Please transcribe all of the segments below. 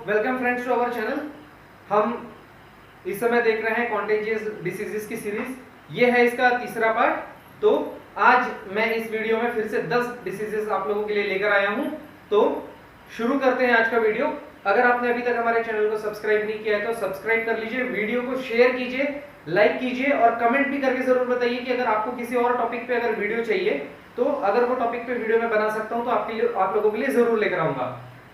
Welcome friends to our channel. हम इस समय देख रहे हैं कॉन्टेजियस डिसीजेस की सीरीज। ये है इसका तीसरा पार्ट। तो आज मैं इस वीडियो में फिर से 10 डिसीजेस आप लोगों के लिए लेकर आया हूं। तो शुरू करते हैं आज का वीडियो। अगर आपने अभी तक हमारे चैनल को सब्सक्राइब नहीं किया है तो सब्सक्राइब कर लीजिए, वीडियो को शेयर कीजिए, लाइक कीजिए और कमेंट भी करके जरूर बताइए कि अगर आपको किसी और टॉपिक पे अगर वीडियो चाहिए तो अगर वो टॉपिक पे वीडियो मैं बना सकता हूं तो आप लोगों के लिए जरूर लेकर आऊंगा।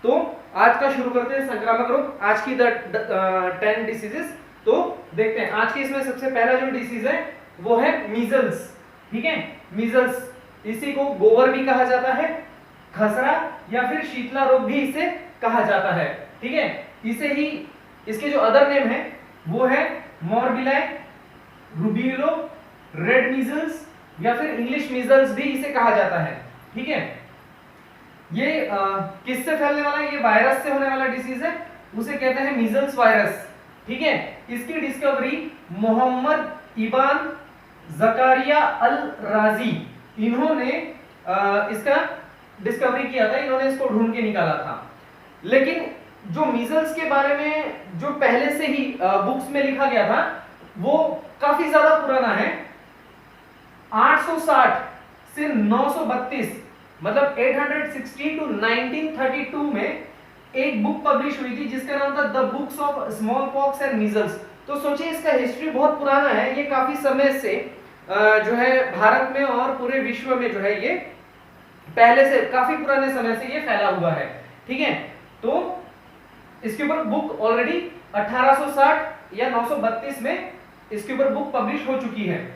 तो आज का शुरू करते हैं संक्रामक रोग, आज की 10 डिसीजेस। तो देखते हैं आज के इसमें सबसे पहला जो डिसीज है वो है मीजल्स। ठीक है, मीजल्स, इसी को गोवर भी कहा जाता है, खसरा या फिर शीतला रोग भी इसे कहा जाता है। ठीक है, इसे ही इसके जो अदर नेम है वो है मोरबिलाई, रूबियोलो, रेड मीजल्स या फिर इंग्लिश मीजल्स भी इसे कहा जाता है। ठीक है, ये किससे फैलने वाला है? ये वायरस से होने वाला डिसीज है, उसे कहते हैं मीजल्स वायरस। ठीक है, इसकी डिस्कवरी मोहम्मद इबान जकारिया अल राजी, इन्होंने इसका डिस्कवरी किया था, इन्होंने इसको ढूंढ के निकाला था। लेकिन जो मीजल्स के बारे में जो पहले से ही बुक्स में लिखा गया था वो काफी ज्यादा पुराना है। 860 से 932 मतलब 860 टू 1932 में एक बुक पब्लिश हुई थी जिसका नाम था the books of small pox and measles. तो सोचिए इसका हिस्ट्री बहुत पुराना है, ये काफी समय से जो है भारत में और पूरे विश्व में जो है ये पहले से काफी पुराने समय से ये फैला हुआ है। ठीक है, तो इसके ऊपर बुक ऑलरेडी 1860 या 932 में इसके ऊपर बुक पब्लिश हो चुकी है।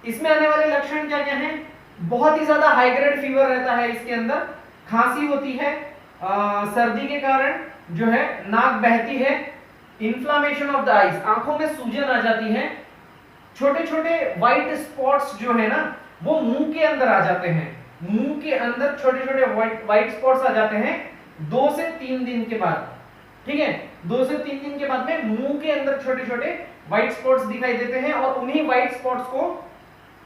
इसमें आने वाले लक्षण क्या क्या हैं? बहुत ही ज्यादा हाई ग्रेड फीवर रहता है इसके अंदर, खांसी होती है, सर्दी के कारण जो है नाक बहती है, इन्फ्लामेशन ऑफ द आईज, आंखों में सूजन आ जाती है, छोटे छोटे व्हाइट स्पॉट्स जो है ना वो मुंह के अंदर आ जाते हैं, मुंह के अंदर छोटे छोटे व्हाइट स्पॉट्स आ जाते हैं 2 से 3 दिन के बाद। ठीक है, 2 से 3 दिन के बाद में मुंह के अंदर छोटे छोटे व्हाइट स्पॉट्स दिखाई देते हैं और उन्हीं व्हाइट स्पॉट्स को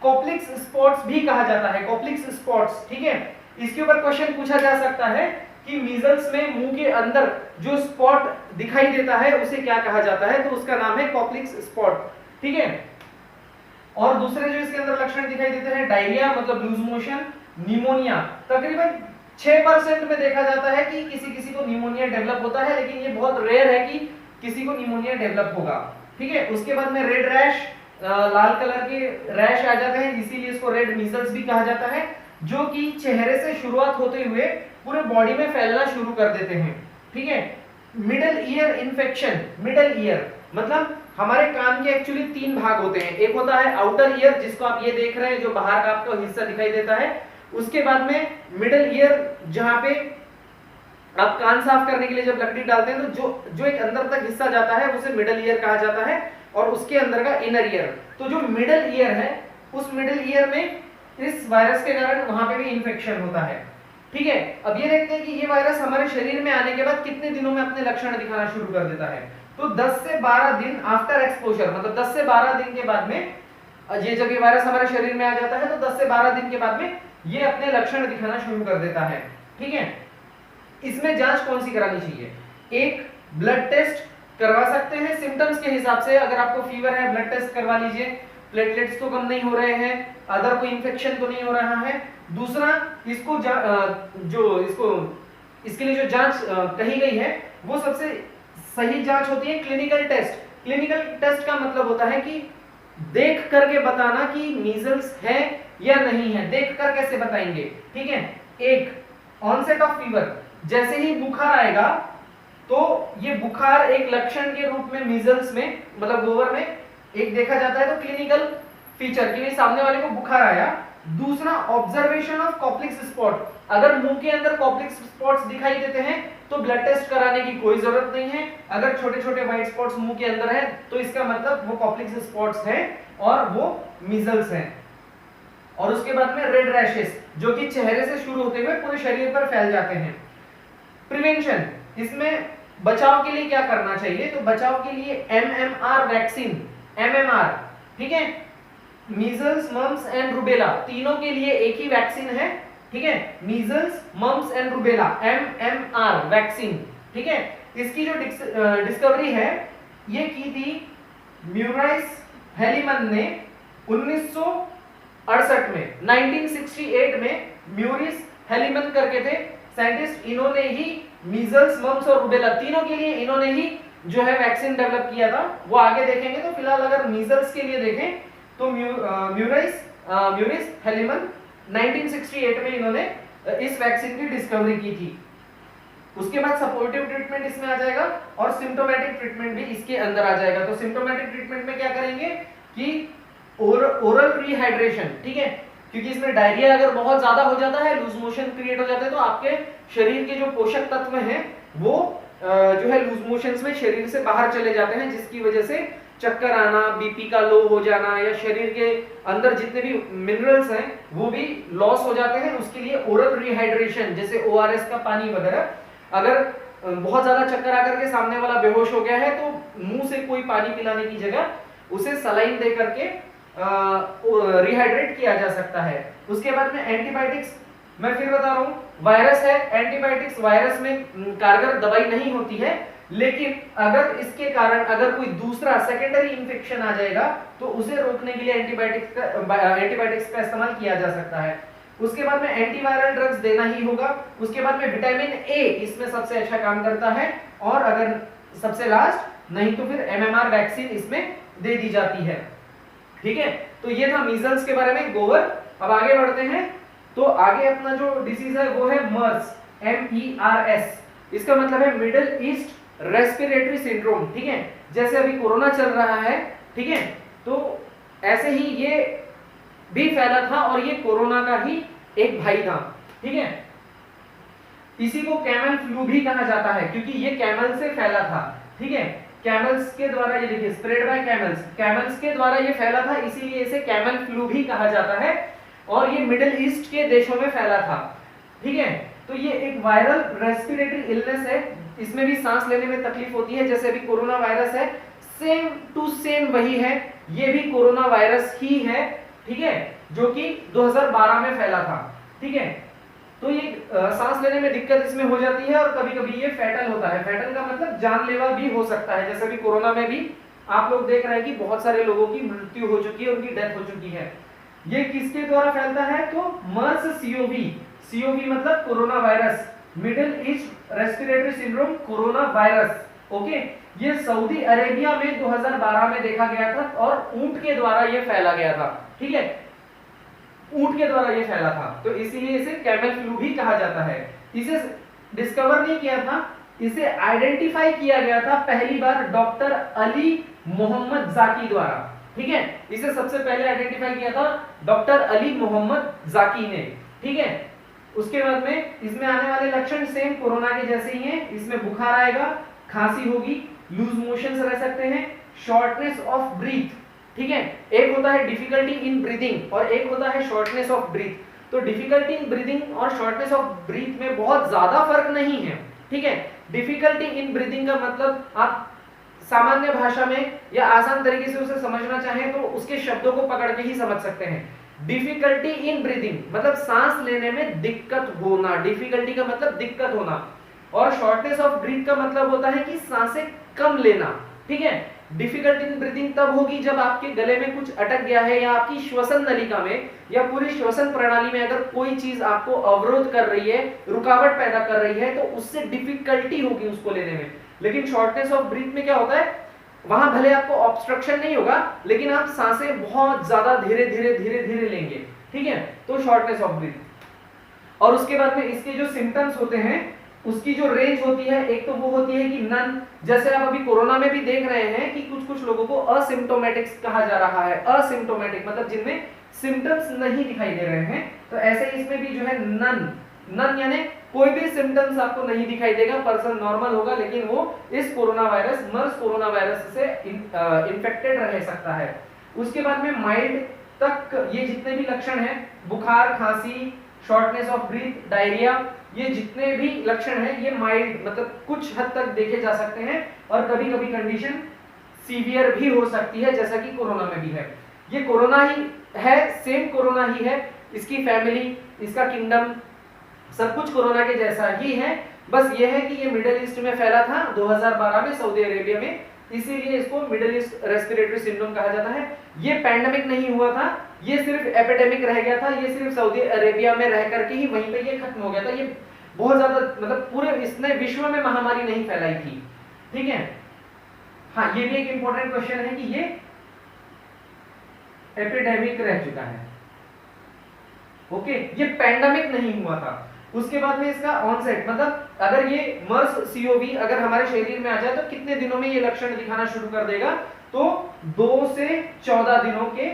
कॉप्लिक्स स्पॉट्स भी कहा जाता है, कॉप्लिक्स स्पॉट्स। ठीक है, इसके ऊपर क्वेश्चन पूछा जा सकता है कि मीजल्स में मुंह के अंदर जो स्पॉट दिखाई देता है उसे क्या कहा जाता है? तो उसका नाम है कॉप्लिक्स स्पॉट। ठीक है, और दूसरे जो इसके अंदर लक्षण दिखाई देते हैं, डायरिया मतलब लूज मोशन, निमोनिया, तकरीबन 6% में देखा जाता है कि किसी किसी को निमोनिया डेवलप होता है, लेकिन ये बहुत रेयर है कि किसी को निमोनिया डेवलप होगा। ठीक है, उसके बाद में रेड रैश, लाल कलर के रैश आ जाते हैं, इसीलिए इसको रेड मीजल्स भी कहा जाता है, जो कि चेहरे से शुरुआत होते हुए पूरे बॉडी में फैलना शुरू कर देते हैं। ठीक है, middle ear infection, middle ear मतलब हमारे कान के एक्चुअली 3 भाग होते हैं। एक होता है आउटर ईयर जिसको आप ये देख रहे हैं, जो बाहर का आपको हिस्सा दिखाई देता है। उसके बाद में मिडल ईयर, जहां पे आप कान साफ करने के लिए जब लकड़ी डालते हैं तो जो एक अंदर तक हिस्सा जाता है उसे मिडल ईयर कहा जाता है, और उसके अंदर का इनर ईयर। तो जो मिडल ईयर है उस मिडल ईयर में इस वायरस के कारण वहां पे भी इन्फेक्शन होता है। ठीक है, अब ये देखते हैं कि ये वायरस हमारे शरीर में आने के बाद कितने दिनों में अपने लक्षण दिखाना शुरू कर देता है। तो 10 से 12 दिन आफ्टर एक्सपोजर, मतलब 10 से 12 दिन के बाद में ये जब ये वायरस हमारे शरीर में आ जाता है तो 10 से 12 दिन के बाद में ये अपने लक्षण दिखाना शुरू कर देता है। ठीक है, इसमें जांच कौन सी करानी चाहिए? एक, ब्लड टेस्ट करवा सकते हैं सिम्टम्स के हिसाब से। अगर आपको फीवर है ब्लड टेस्ट करवा लीजिए, प्लेटलेट्स तो कम नहीं हो रहे हैं, अदर कोई इंफेक्शन तो नहीं हो रहा है। दूसरा, इसको इसके लिए जो जांच कही गई है वो सबसे सही जांच होती है क्लिनिकल टेस्ट। क्लिनिकल टेस्ट का मतलब होता है कि देख करके बताना कि मीजल्स है या नहीं है। देख कर कैसे बताएंगे? ठीक है, एक, ऑनसेट ऑफ फीवर, जैसे ही बुखार आएगा तो ये बुखार एक लक्षण के रूप में मीजल्स में मतलब गोवर में एक देखा जाता है, तो क्लिनिकल फीचर कि सामने वाले को बुखार आया। दूसरा, ऑब्जर्वेशन ऑफ कॉप्लिक्स स्पॉट, अगर मुंह के अंदर कॉप्लिक्स स्पॉट्स दिखाई देते हैं तो ब्लड टेस्ट कराने की कोई जरूरत नहीं है। अगर छोटे छोटे व्हाइट स्पॉट्स मुंह के अंदर है तो इसका मतलब वो कॉप्लिक्स स्पॉट्स हैं और वो मीजल्स हैं। और उसके बाद में रेड रैशेस, जो कि चेहरे से शुरू होते हुए पूरे शरीर पर फैल जाते हैं। प्रिवेंशन, इसमें बचाव के लिए क्या करना चाहिए? तो बचाव के लिए MMR वैक्सीन, MMR, ठीक है, मीजल्स, मम्स एंड रूबेला, तीनों के लिए एक ही वैक्सीन है। ठीक है, measles, mumps and rubella, MMR vaccine. ठीक है, इसकी जो डिस्कवरी है ये की थी म्यूराइस हेलीमन ने 1968 में, 1968 में म्यूरिस हेलीमन करके थे साइंटिस्ट, इन्होंने ही मीजल्स, मम्स और रूबेला तीनों के लिए इन्होंने ही जो है वैक्सीन डेवलप किया था, वो आगे देखेंगे। तो फिलहाल अगर मीजल्स के लिए देखें तो म्यूरिस हेलीमन 1968 में इन्होंने इस वैक्सीन की डिस्कवरी की थी। उसके बाद सपोर्टिव ट्रीटमेंट इसमें आ जाएगा और सिम्टोमेटिक ट्रीटमेंट भी इसके अंदर आ जाएगा। तो सिम्टोमेटिक ट्रीटमेंट में क्या करेंगे कि ओरल रिहाइड्रेशन, ठीक है, क्योंकि इसमें डायरिया अगर बहुत ज्यादा हो जाता है, लूज मोशन क्रिएट हो जाते हैं, तो आपके शरीर के जो पोषक तत्व हैं वो जो है लूज मोशंस में शरीर से बाहर चले जाते हैं, जिसकी वजह से चक्कर आना, बीपी का लो हो जाना या शरीर के अंदर जितने भी मिनरल्स हैं वो भी लॉस हो जाते हैं। उसके लिए ओरल रिहाइड्रेशन जैसे ओआरएस का पानी वगैरह, अगर बहुत ज्यादा चक्कर आकर के सामने वाला बेहोश हो गया है तो मुंह से कोई पानी पिलाने की जगह उसे सलाइन दे करके रिहाइड्रेट किया जा सकता है। उसके बाद में एंटीबायोटिक्स, मैं फिर बता रहा हूं, वायरस है, एंटीबायोटिक्स वायरस में कारगर दवाई नहीं होती है, लेकिन अगर इसके कारण अगर कोई दूसरा सेकेंडरी इंफेक्शन आ जाएगा तो उसे रोकने के लिए एंटीबायोटिक्स का इस्तेमाल किया जा सकता है। उसके बाद में एंटीवायरल ड्रग्स देना ही होगा। उसके बाद में विटामिन ए इसमें सबसे अच्छा काम करता है, और अगर सबसे लास्ट नहीं तो फिर एमएमआर वैक्सीन इसमें दे दी जाती है, ठीक है। तो ये था मीजल्स के बारे में, गोवर। अब आगे बढ़ते हैं, तो आगे अपना जो डिसीज है वो है मर्स, MERS। इसका मतलब है मिडिल ईस्ट रेस्पिरेटरी सिंड्रोम, ठीक है। जैसे अभी कोरोना चल रहा है, ठीक है, तो ऐसे ही ये भी फैला था और ये कोरोना का ही एक भाई था, ठीक है। इसी को कैमल फ्लू भी कहा जाता है क्योंकि ये कैमल से फैला था, ठीक है। कैमल्स के द्वारा, ये देखिए स्प्रेड बाय कैमल्स, कैमल्स के द्वारा ये फैला था, इसीलिए इसे कैमल फ्लू भी कहा जाता है, और ये मिडिल ईस्ट के देशों में फैला था, ठीक है। तो ये एक वायरल रेस्पिरेटरी इलनेस है, इसमें भी सांस लेने में तकलीफ होती है, जैसे अभी कोरोना वायरस है, सेम टू सेम वही है, ये भी कोरोना वायरस ही है, ठीक है, जो कि 2012 में फैला था, ठीक है। तो ये सांस लेने में दिक्कत इसमें हो जाती है और कभी कभी ये फैटल होता है। फैटल का मतलब जानलेवा भी हो सकता है, जैसे भी कोरोना में भी आप लोग देख रहे हैं कि बहुत सारे लोगों की मृत्यु हो चुकी है, उनकी डेथ हो चुकी है। ये किसके द्वारा फैलता है, तो मर्स सीओवी, सीओवी मतलब corona virus, middle east respiratory syndrome corona virus, okay. ये सऊदी अरेबिया में 2012 में देखा गया था और ऊंट के द्वारा ये फैला गया था, ठीक है, ऊंट के द्वारा ये फैला था, तो इसीलिए इसे कैमल फ्लू भी कहा जाता है। इसे डिस्कवर नहीं किया था, इसे आइडेंटिफाई किया गया था पहली बार डॉक्टर अली मोहम्मद जाकी द्वारा, ठीक है। इसे सबसे पहले आइडेंटिफाई किया था डॉक्टर अली मोहम्मद जाकी ने, ठीक है। उसके बाद में इसमें आने वाले लक्षण सेम कोरोना के जैसे ही हैं, इसमें बुखार आएगा, खांसी होगी, लूज मोशंस रह सकते हैं, शॉर्टनेस ऑफ ब्रीथ, ठीक है। एक होता है डिफिकल्टी इन ब्रीदिंग और एक होता है शॉर्टनेस ऑफ ब्रीथ। तो डिफिकल्टी इन ब्रीदिंग और शॉर्टनेस ऑफ ब्रीथ में बहुत ज्यादा फर्क नहीं है, ठीक है। डिफिकल्टी इन ब्रीदिंग का मतलब आप सामान्य भाषा में या आसान तरीके से उसे समझना चाहें तो उसके शब्दों को पकड़ के ही समझ सकते हैं। डिफिकल्टी इन ब्रीदिंग मतलब सांस लेने में दिक्कत होना, डिफिकल्टी का मतलब दिक्कत होना, और शॉर्टनेस ऑफ ब्रीथ का मतलब होता है कि सांसें कम लेना, ठीक है। डिफिकल्टी इन ब्रीदिंग तब होगी जब आपके गले में कुछ अटक गया है या आपकी श्वसन नलिका में या पूरी श्वसन प्रणाली में अगर कोई चीज आपको अवरोध कर रही है, रुकावट पैदा कर रही है, तो उससे डिफिकल्टी होगी उसको लेने में। लेकिन शॉर्टनेस ऑफ ब्रीथ में क्या होता है, वहां भले आपको ऑब्स्ट्रक्शन नहीं होगा लेकिन आप सांसें बहुत ज्यादा धीरे धीरे धीरे धीरे लेंगे, ठीक है, तो शॉर्टनेस ऑफ ब्रीथ। और उसके बाद में इसके जो सिम्टम्स होते हैं उसकी जो रेंज होती है, एक तो वो होती है कि नन, जैसे आप अभी कोरोना में भी देख रहे हैं कि कुछ कुछ लोगों को असिम्प्टोमेटिक कहा जा रहा है, असिम्प्टोमेटिक मतलब जिनमें सिम्टम्स नहीं दिखाई दे रहे हैं, तो ऐसे इसमें भी जो है नन, नन यानी कोई भी सिम्टम्स आपको नहीं दिखाई देगा, पर्सन नॉर्मल होगा लेकिन वो इस कोरोना वायरस, मर्स कोरोना वायरस से इन्फेक्टेड रह सकता है। उसके बाद में माइल्ड तक ये जितने भी लक्षण हैं, बुखार, खांसी, शॉर्टनेस ऑफ ब्रीथ, डायरिया, ये जितने भी लक्षण हैं ये माइल्ड मतलब कुछ हद तक देखे जा सकते हैं, और कभी कभी कंडीशन सीवियर भी हो सकती है जैसा कि कोरोना में भी है। ये कोरोना ही है, सेम कोरोना ही है, इसकी फैमिली, इसका किंगडम सब कुछ कोरोना के जैसा ही है, बस ये है कि ये मिडिल ईस्ट में फैला था 2012 में सऊदी अरेबिया में, इसीलिए इसको मिडिल ईस्ट रेस्पिरेटरी सिंड्रोम कहा जाता है। ये पैंडेमिक नहीं हुआ था, ये सिर्फ एपिडेमिक रह गया था, ये सिर्फ सऊदी अरेबिया में रह करके ही वहीं पे ये खत्म हो गया था। ये बहुत ज्यादा मतलब पूरे इसने विश्व में महामारी नहीं फैलाई थी, ठीक है। हाँ, ये भी एक इंपॉर्टेंट क्वेश्चन है कि ये एपिडेमिक रह चुका है, ओके, ये पैंडेमिक नहीं हुआ था। उसके बाद में इसका ऑनसेट मतलब अगर ये मर्स सीओवी अगर हमारे शरीर में आ जाए तो कितने दिनों में ये लक्षण दिखाना शुरू कर देगा, तो 2 से 14 दिनों के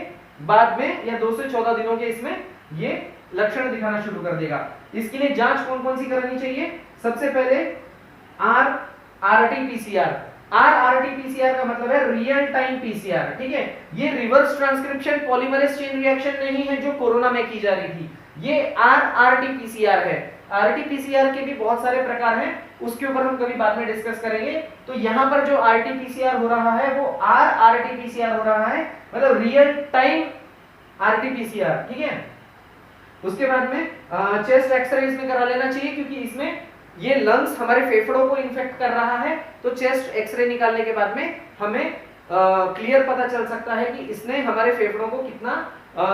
बाद में या 2 से 14 दिनों के इसमें ये लक्षण दिखाना शुरू कर देगा। इसके लिए जांच कौन कौन सी करानी चाहिए? सबसे पहले RT-PCR। RT-PCR का मतलब है रियल टाइम पीसीआर, ठीक है। ये reverse transcription polymerase chain reaction नहीं है जो कोरोना में की जा रही थी, ये RT-PCR है। RT-PCR के भी बहुत सारे प्रकार हैं, उसके ऊपर हम कभी बाद में डिस्कस करेंगे। तो यहाँ पर जो RT-PCR हो रहा है वो RT-PCR हो रहा है, मतलब रियल टाइम RT-PCR, ठीक है। उसके बाद में चेस्ट एक्सरे इसमें करा लेना चाहिए, क्योंकि इसमें ये लंग्स हमारे फेफड़ों को इन्फेक्ट कर रहा है, तो चेस्ट एक्सरे निकालने के बाद में हमें क्लियर पता चल सकता है कि इसने हमारे फेफड़ों को कितना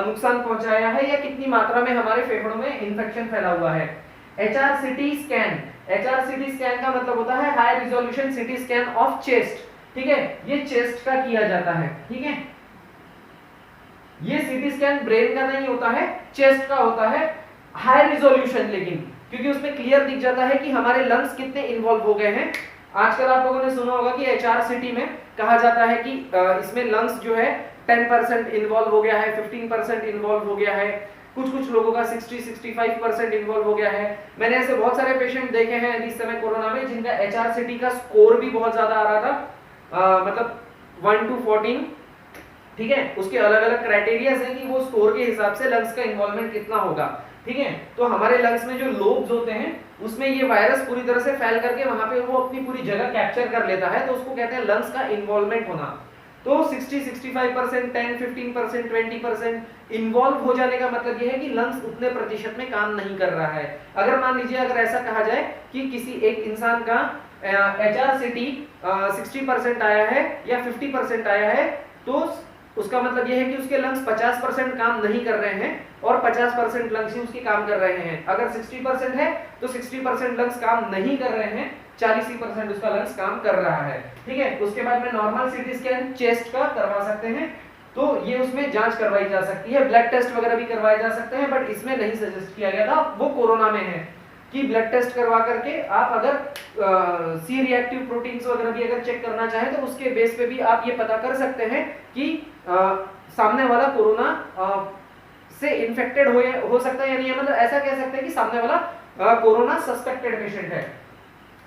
नुकसान पहुंचाया है या कितनी मात्रा में हमारे फेफड़ों में इन्फेक्शन फैला हुआ है। HRCT स्कैन, HRCT स्कैन का मतलब होता है high resolution CT scan of chest, ठीक है। ये चेस्ट का किया जाता है, ठीक है। ये सीटी स्कैन ब्रेन का नहीं होता है, चेस्ट का होता है, हाई रिजोल्यूशन, लेकिन क्योंकि उसमें क्लियर दिख जाता है कि हमारे लंग्स कितने इन्वॉल्व हो गए हैं। आजकल आप लोगों ने सुना होगा कि HRCT में कहा जाता है कि इसमें लंग्स जो है 10% इन्वॉल्व हो गया है, 15% इन्वॉल्व हो गया है, कुछ लोगों का 60-65% इन्वॉल्व हो गया है। मैंने ऐसे बहुत सारे पेशेंट देखे हैं इस समय कोरोना में जिनका HRCT का स्कोर भी बहुत ज्यादा आ रहा था, मतलब 1 to 14, ठीक है। उसके अलग अलग क्राइटेरिया हैं कि वो स्कोर के हिसाब से लंग्स का इन्वॉल्वमेंट कितना होगा, ठीक है। तो हमारे लंग्स में जो लोब्स होते हैं उसमें ये वायरस पूरी तरह से फैल करके वहां पे वो अपनी पूरी जगह कैप्चर कर लेता है, तो उसको कहते हैं लंग्स का इन्वॉल्वमेंट होना। तो 60-65%, 10-15%, 20% इन्वॉल्व हो जाने का मतलब ये है कि लंग्स उतने प्रतिशत में काम नहीं कर रहा है। अगर मान लीजिए अगर ऐसा कहा जाए कि किसी एक इंसान का HRCT 60% आया है या 50% आया है, तो उसका मतलब यह है कि उसके लंग्स 50% काम नहीं कर रहे हैं और 50% लंग्स ही उसके काम कर रहे हैं। अगर 60% है तो 60% लंग्स काम नहीं कर रहे हैं, 40% उसका लंग्स काम कर रहा है, ठीक है। उसके बाद में नॉर्मल सीटी स्कैन चेस्ट का करवा सकते हैं, तो ये उसमें जांच करवाई जा सकती है। ब्लड टेस्ट वगैरह भी करवाए जा सकते हैं, बट इसमें नहीं सजेस्ट किया गया था, वो कोरोना में है कि ब्लड टेस्ट करवा करके आप अगर सी रिएक्टिव प्रोटीन्स वगैरह भी अगर चेक करना चाहें तो उसके बेस पे भी आप ये पता कर सकते हैं कि सामने वाला कोरोना से इन्फेक्टेड हो सकता है या नहीं, मतलब ऐसा कह सकते हैं कि सामने वाला कोरोना सस्पेक्टेड पेशेंट है,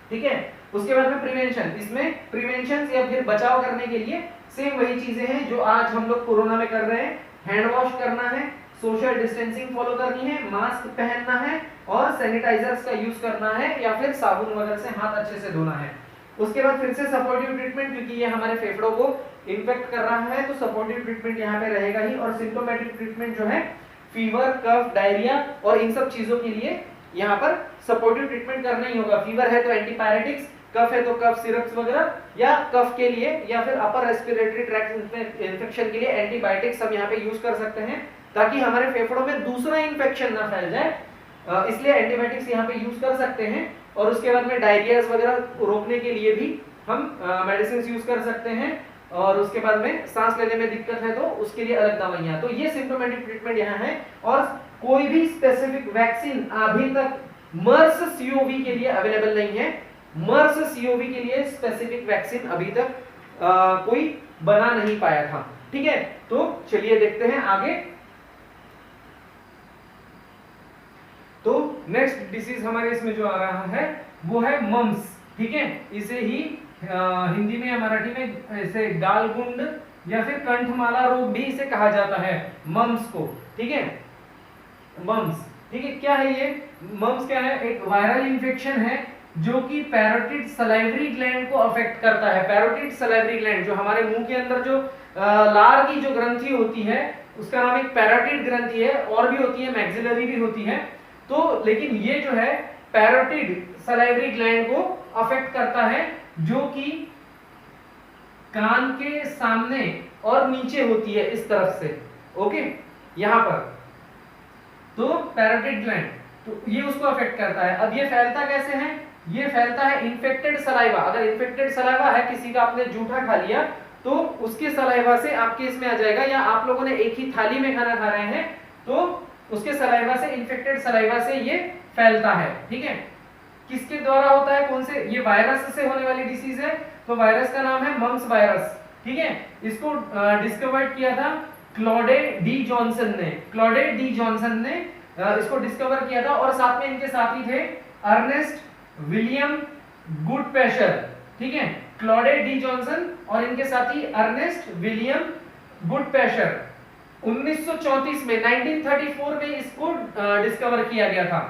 ठीक है। उसके बाद में प्रिवेंशन, इसमें प्रिवेंशन या फिर बचाव करने के लिए सेम वही चीजें हैं जो आज हम लोग कोरोना में कर रहे हैं। हैंड वॉश करना है, सोशल डिस्टेंसिंग फॉलो करनी है, मास्क पहनना है और सैनिटाइजर्स का यूज करना है या फिर साबुन वगैरह से हाथ अच्छे से धोना है। उसके बाद फिर से सपोर्टिव ट्रीटमेंट, क्योंकि ये हमारे फेफड़ों को इन्फेक्ट कर रहा है तो सपोर्टिव ट्रीटमेंट यहाँ पे रहेगा ही। और सिम्टोमेटिक ट्रीटमेंट जो है फीवर, कफ, डायरिया और इन सब चीजों के लिए यहाँ पर सपोर्टिव ट्रीटमेंट करना ही होगा। फीवर है तो एंटीपायरेटिक्स, कफ है तो कफ सिरप्स वगैरह, या कफ के लिए या फिर अपर रेस्पिरेटरी ट्रैक्ट इन्फेक्शन के लिए एंटीबायोटिक्स हम यहाँ पे यूज कर सकते हैं ताकि हमारे फेफड़ों में दूसरा इन्फेक्शन ना फैल जाए, इसलिए एंटीबायोटिक्स यहाँ पे यूज कर सकते हैं। और उसके बाद में डायरियाज वगैरह रोकने के लिए भी हम मेडिसिन यूज कर सकते हैं। और उसके बाद में सांस लेने में दिक्कत है तो उसके लिए अलग दवाइयां। तो ये सिम्टोमेटिक ट्रीटमेंट यहाँ है। और कोई भी स्पेसिफिक वैक्सीन अभी तक मर्स सीओवी के लिए अवेलेबल नहीं है। मर्स सीओवी के लिए स्पेसिफिक वैक्सीन अभी तक कोई बना नहीं पाया था, ठीक है। तो चलिए देखते हैं आगे। तो नेक्स्ट डिसीज हमारे इसमें जो आ रहा है वो है मम्स, ठीक है। इसे ही हिंदी में या मराठी में ऐसे गालगुंड या फिर कंठमाला रोग भी इसे कहा जाता है, मम्स को, ठीक है। मम्स, ठीक है। क्या है ये मम्स? क्या है? एक वायरल इंफेक्शन है जो कि पैरोटिड सलाइवरी ग्लैंड को अफेक्ट करता है। पैरोटिड सलाइवरी ग्लैंड जो हमारे मुंह के अंदर जो लार की जो ग्रंथि होती है उसका नाम एक पैरोटिड ग्रंथि है, और भी होती है, मैक्सिलरी भी होती है। तो लेकिन ये जो है पैरोटिड सलाइवरी ग्लैंड को अफेक्ट करता है, जो कि कान के सामने और नीचे होती है इस तरफ से, ओके, यहां पर। तो पैरोटिड ग्लैंड, तो ये उसको अफेक्ट करता है। अब ये फैलता कैसे है? ये फैलता है इन्फेक्टेड सलाइवा। अगर इन्फेक्टेड सलाइवा है, किसी का आपने जूठा खा लिया, तो उसके सलाइवा से आपके इसमें आ जाएगा, या आप लोगों ने एक ही थाली में खाना खा रहे हैं तो उसके सलाइवा से, इन्फेक्टेड सलाइवा से ये फैलता है, ठीक है। किसके द्वारा होता है? कौन से? ये वायरस से होने वाली डिसीज है, तो वायरस का नाम है मम्स वायरस, ठीक है। इसको डिस्कवर्ड किया था क्लॉडे डी जॉनसन ने। क्लॉडे डी जॉनसन ने इसको डिस्कवर किया था, और साथ में इनके साथी थे अर्नेस्ट विलियम गुडपैशर, ठीक है। क्लॉडे डी जॉनसन और इनके साथी अर्नेस्ट विलियम गुडपैशर 1934 में 1934 में इसको डिस्कवर किया गया था।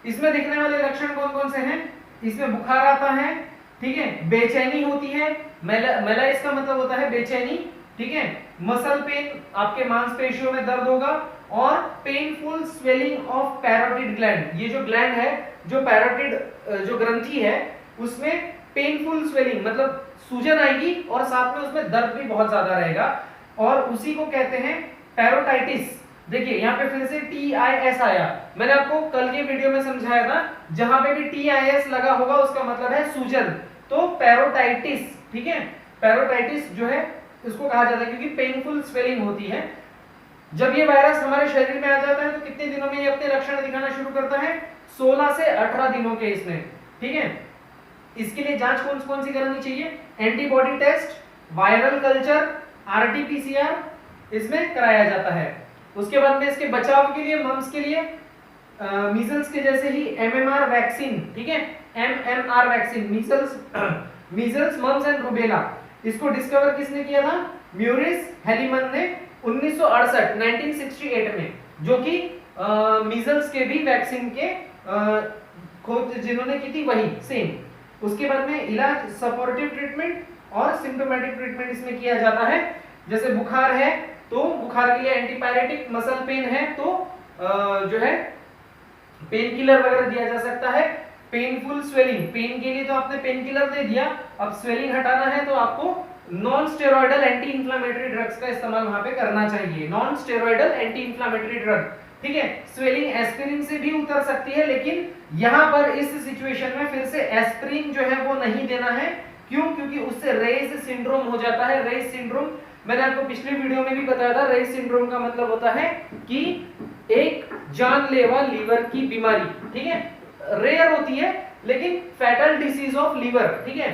इसमें दिखने वाले लक्षण कौन कौन से हैं? इसमें बुखार आता है, ठीक है, बेचैनी होती है, मेलाइस का मतलब होता है बेचैनी, ठीक है, मसल पेन, आपके मांसपेशियों में दर्द होगा, और painful swelling of parotid gland. ये जो ग्लैंड है, जो पैरोटिड जो ग्रंथि है, उसमें पेनफुल स्वेलिंग मतलब सूजन आएगी, और साथ में उसमें दर्द भी बहुत ज्यादा रहेगा, और उसी को कहते हैं पैरोटाइटिस। देखिए यहाँ पे फिर से TIS आया, मैंने आपको कल के वीडियो में समझाया था, जहां पे भी TIS लगा होगा उसका मतलब है सूजन, तो पैरोटाइटिस, ठीक है। पैरोटाइटिस जो है इसको कहा जाता है क्योंकि पेनफुल स्वेलिंग होती है। जब ये वायरस हमारे शरीर में आ जाता है तो कितने दिनों में ये अपने लक्षण दिखाना शुरू करता है? 16 से 18 दिनों के इसमें, ठीक है। इसके लिए जांच कौन कौन सी करानी चाहिए? Antibody test, viral culture, RT-PCR इसमें कराया जाता है। उसके बाद में इसके बचाव के लिए, मम्स के लिए मीजल्स के जैसे ही MMR वैक्सीन, ठीक है, MMR vaccine, measles mumps and rubella, इसको डिस्कवर किसने किया था? म्यूरिस हेलीमन ने 1968 में, जो कि मीजल्स के भी वैक्सीन के खोज जिन्होंने की थी वही सेम। उसके बाद में इलाज सपोर्टिव ट्रीटमेंट और सिम्प्टोमेटिक ट्रीटमेंट इसमें किया जाता है। जैसे बुखार है तो बुखार के लिए एंटीपायरेटिक, मसल पेन है तो जो है पेन किलर वगैरह दिया जा सकता है। पेनफुल स्वेलिंग, पेन के लिए तो आपने पेन किलर दे दिया, अब स्वेलिंग हटाना है तो आपको non steroidal anti inflammatory drugs का इस्तेमाल वहां पे करना चाहिए। Non steroidal anti inflammatory drug, ठीक है। स्वेलिंग एस्पिरिन से भी उतर सकती है, लेकिन यहां पर इस सिचुएशन में फिर से एस्पिरिन जो है वो नहीं देना है। क्यों? क्योंकि उससे रेस सिंड्रोम हो जाता है। रेस सिंड्रोम मैंने आपको पिछले वीडियो में भी बताया था। रेस सिंड्रोम का मतलब होता है कि एक जानलेवा लीवर की बीमारी, ठीक है, रेयर होती है लेकिन फैटल डिसीज ऑफ लीवर, ठीक है,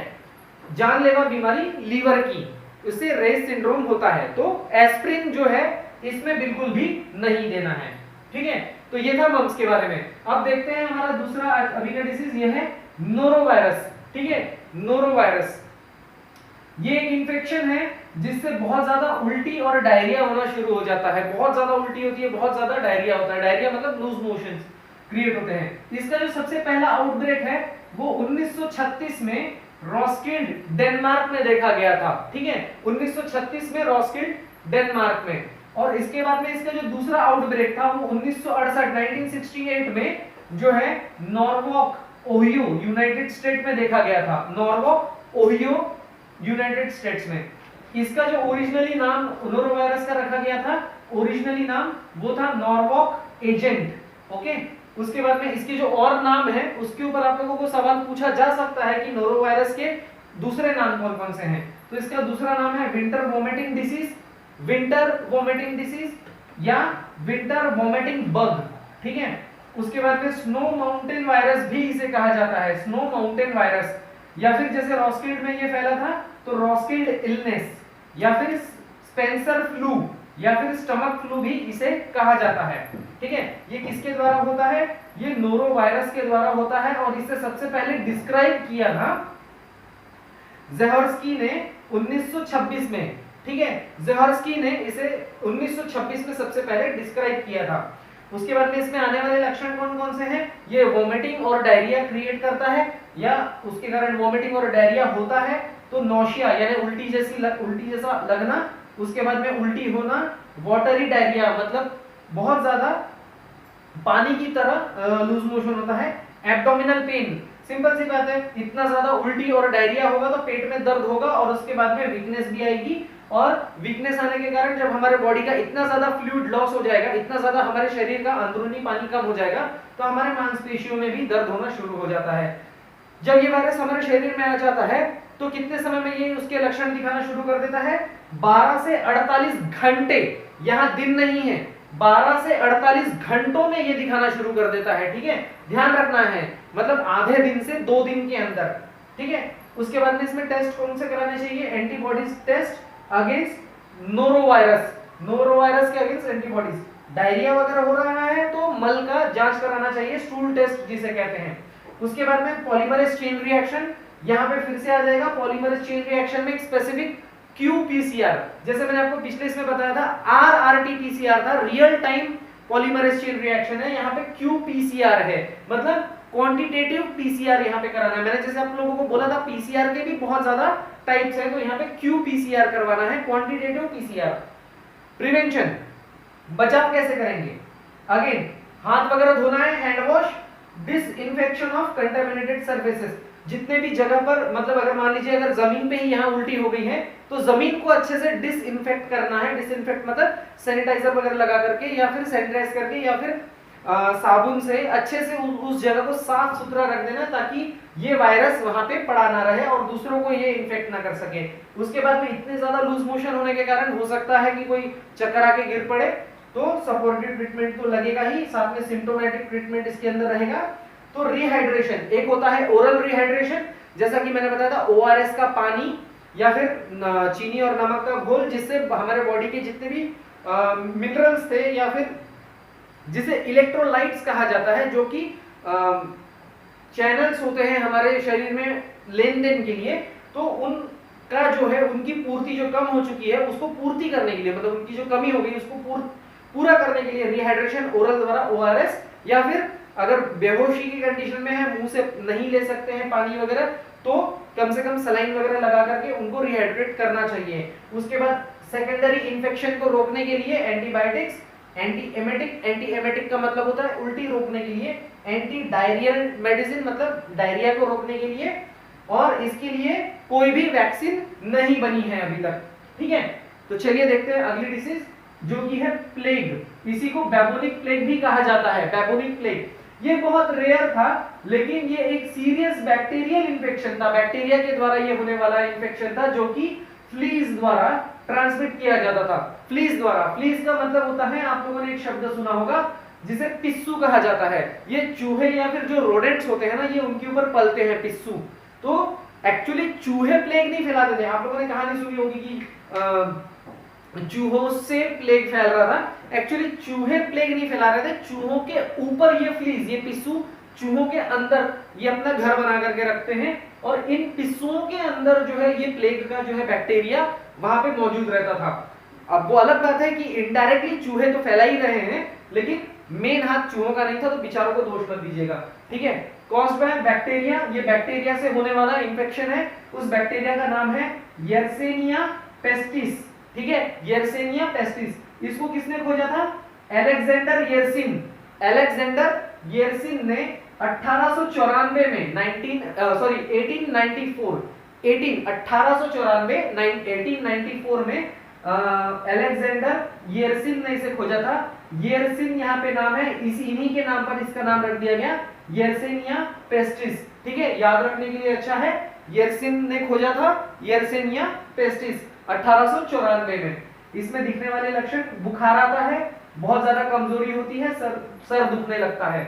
जानलेवा बीमारी लीवर की, उससे रेस सिंड्रोम होता है। तो एस्पिरिन जो है इसमें बिल्कुल भी नहीं देना है, ठीक है। तो ये था मम्स के बारे में। अब देखते हैं हमारा दूसरा अभी का डिसीज, ये है नोरोवायरस, ठीक है। नोरोवायरस ये एक इंफेक्शन है जिससे बहुत ज्यादा उल्टी और डायरिया होना शुरू हो जाता है। बहुत ज्यादा उल्टी होती है, बहुत ज्यादा डायरिया होता है। डायरिया मतलब लूज मोशंस क्रिएट होते हैं। इसका जो सबसे पहला आउटब्रेक है वो 1936 में रॉस्किल्ड डेनमार्क में देखा गया था, ठीक है, 1936 में रॉस्किल्ड डेनमार्क में। और इसके बाद में इसका जो दूसरा आउटब्रेक था वो 1968 में जो है नॉर्वॉक, ओहियो, यूनाइटेड स्टेट में देखा गया था। नॉर्वॉक, ओहियो, यूनाइटेड स्टेट्स में। इसका जो ओरिजिनली नाम नोरोवायरस का रखा गया था, ओरिजिनली नाम वो था नॉर्वॉक एजेंट, ओके। उसके बाद में इसके जो और नाम है उसके ऊपर आप लोगों को सवाल पूछा जा सकता है कि नोरोवायरस के दूसरे नाम कौन कौन से हैं। तो इसका दूसरा नाम है winter vomiting disease, winter vomiting disease या विंटर वोमिटिंग बग, ठीक है। उसके बाद में स्नो माउंटेन वायरस भी इसे कहा जाता है, स्नो माउंटेन वायरस। या फिर जैसे रॉस्किल्ड में ये फैला था तो रॉस्किल्ड इलनेस, या फिर स्पेंसर फ्लू, या फिर स्टमक फ्लू भी इसे कहा जाता है, ठीक है। ये किसके द्वारा होता है? ये नोरोवायरस के द्वारा होता है। और इसे सबसे पहले डिस्क्राइब किया था ज़ेहर्स्की ने 1926 में, ठीक है। ज़ेहर्स्की ने इसे 1926 में सबसे पहले डिस्क्राइब किया था। उसके बाद में इसमें आने वाले लक्षण कौन कौन से हैं? ये वोमिटिंग और डायरिया क्रिएट करता है, या उसके कारण वोमिटिंग और डायरिया होता है तो नौशिया यानी उल्टी जैसा लगना, उसके बाद में उल्टी होना, वाटरी डायरिया मतलब बहुत ज्यादा पानी की तरह लूज मोशन होता है, एब्डोमिनल पेन, सिंपल सी बात है, इतना ज्यादा उल्टी और डायरिया होगा तो पेट में दर्द होगा और उसके बाद में वीकनेस भी आएगी, और वीकनेस आने के कारण जब हमारे बॉडी का इतना ज्यादा फ्लूइड लॉस हो जाएगा, इतना ज्यादा हमारे शरीर का अंदरूनी पानी कम हो जाएगा, तो हमारे मांसपेशियों में भी दर्द होना शुरू हो जाता है। जब ये वायरस हमारे शरीर में आ जाता है तो कितने समय में ये उसके लक्षण दिखाना शुरू कर देता है? 12 से 48 घंटे, यहां दिन नहीं है, 12 से 48 घंटों में ये दिखाना शुरू कर देता है। ठीक है, ध्यान रखना है, मतलब आधे दिन से 2 दिन के अंदर। ठीक है, उसके बाद में इसमें टेस्ट कौन से कराने चाहिए? Antibodies test against norovirus, norovirus के अगेंस्ट एंटीबॉडीज। डायरिया वगैरह हो रहा है तो मल का जांच कराना चाहिए, स्टूल टेस्ट जिसे कहते हैं। उसके बाद में पॉलीमरेज चेन रिएक्शन, यहां पे फिर से आ जाएगा पॉलीमरेज चेन रिएक्शन में एक स्पेसिफिक qPCR, जैसे मैंने आपको पिछले इसमें बताया था RRT-PCR था, real time polymerase chain reaction है, यहाँ पे qPCR है, मतलब क्वांटिटेटिव पीसीआर यहाँ पे कराना है। मैंने जैसे आप लोगों को बोला था पीसीआर के भी बहुत ज्यादा टाइप्स है, तो यहाँ पे qPCR करवाना है, क्वांटिटेटिव पीसीआर। प्रिवेंशन, बचाव कैसे करेंगे? अगेन हाथ वगैरह धोना है, hand wash, disinfection of contaminated surfaces, जितने भी जगह पर, मतलब अगर मान लीजिए अगर जमीन पे ही यहाँ उल्टी हो गई है तो जमीन को अच्छे से डिसइंफेक्ट करना है। डिसइंफेक्ट मतलब सैनिटाइजर वगैरह लगा करके या फिर सैनिटाइज करके या फिर साबुन से अच्छे से उस जगह को साफ सुथरा रख देना, ताकि ये वायरस वहां पे पड़ा ना रहे और दूसरों को ये इन्फेक्ट ना कर सके। उसके बाद में इतने ज्यादा लूज मोशन होने के कारण हो सकता है कि कोई चक्कर आके गिर पड़े, तो सपोर्टिव ट्रीटमेंट तो लगेगा ही, साथ में सिम्टोमेटिक ट्रीटमेंट इसके अंदर रहेगा। तो रिहाइड्रेशन, एक होता है ओरल रिहाइड्रेशन, जैसा कि मैंने बताया था ओआरएस का पानी या फिर चीनी और नमक का घोल, जिससे हमारे बॉडी के जितने भी मिनरल्स थे या फिर जिसे इलेक्ट्रोलाइट्स कहा जाता है, जो कि चैनल्स होते हैं हमारे शरीर में लेन देन के लिए, तो उनका जो है उनकी पूर्ति जो कम हो चुकी है उसको पूर्ति करने के लिए, मतलब उनकी जो कमी हो गई उसको पूरा करने के लिए रिहाइड्रेशन ओरल द्वारा ओआरएस, या फिर अगर बेहोशी की कंडीशन में है, मुंह से नहीं ले सकते हैं पानी वगैरह, तो कम से कम सलाइन वगैरह लगा करके उनको रिहाइड्रेट करना चाहिए। उसके बाद सेकेंडरी इन्फेक्शन को रोकने के लिए एंटीबायोटिक्स, एंटीएमेटिक, एंटीएमेटिक का मतलब होता है उल्टी रोकने के लिए, एंटी डायरियल मेडिसिन मतलब डायरिया को रोकने के लिए, और इसके लिए कोई भी वैक्सीन नहीं बनी है अभी तक। ठीक है, तो चलिए देखते हैं अगली डिसीज जो कि है प्लेग। इसी को बैबोनिक प्लेग भी कहा जाता है, बैबोनिक प्लेग। ये बहुत रेयर था, लेकिन ये एक सीरियस बैक्टीरियल इन्फेक्शन था, बैक्टीरिया के द्वारा ये होने वाला इन्फेक्शन था, जो कि फ्लीज द्वारा ट्रांसमिट किया जाता था। फ्लीज द्वारा, फ्लीज का मतलब होता है, आप लोगों ने एक शब्द सुना होगा जिसे पिस्सू कहा जाता है। ये चूहे या फिर जो रोडेंट्स होते हैं ना, ये उनके ऊपर पलते हैं, पिस्सू। तो एक्चुअली चूहे प्लेग नहीं फैलाते थे। आप लोगों ने कहानी सुनी होगी कि चूहों से प्लेग फैल रहा था। एक्चुअली चूहे प्लेग नहीं फैला रहे थे, चूहों के ऊपर ये फ्लीज, ये पिस्सू चूहों के अंदर ये अपना घर बना करके रखते हैं, और इन पिस्सुओं के अंदर जो है ये प्लेग का जो है बैक्टीरिया वहां पे मौजूद रहता था। अब वो अलग बात है कि इनडायरेक्टली चूहे तो फैला ही रहे हैं, लेकिन मेन हाथ चूहों का नहीं था, तो बेचारों को दोष मत दीजिएगा। ठीक है, कॉज्ड बाय बैक्टीरिया, ये बैक्टीरिया से होने वाला इन्फेक्शन है। उस बैक्टीरिया का नाम है यर्सेनिया पेस्टिस। ठीक है, यर्सेनिया पेस्टिस। इसको किसने खोजा था? अलेक्जेंडर यर्सिन। अलेक्जेंडर यर्सिन ने 1894 में 1894 में अलेक्जेंडर यर्सिन ने इसे खोजा था। यर्सिन यहाँ पे नाम है, इन्हीं के नाम पर इसका नाम रख दिया गया, यर्सेनिया पेस्टिस। ठीक है, याद रखने के लिए अच्छा है, यर्सिन ने खोजा था यर्सेनिया पेस्टिस 1894 में। इसमें दिखने वाले लक्षण, बुखार आता है, बहुत ज्यादा कमजोरी होती है, सर दुखने लगता है।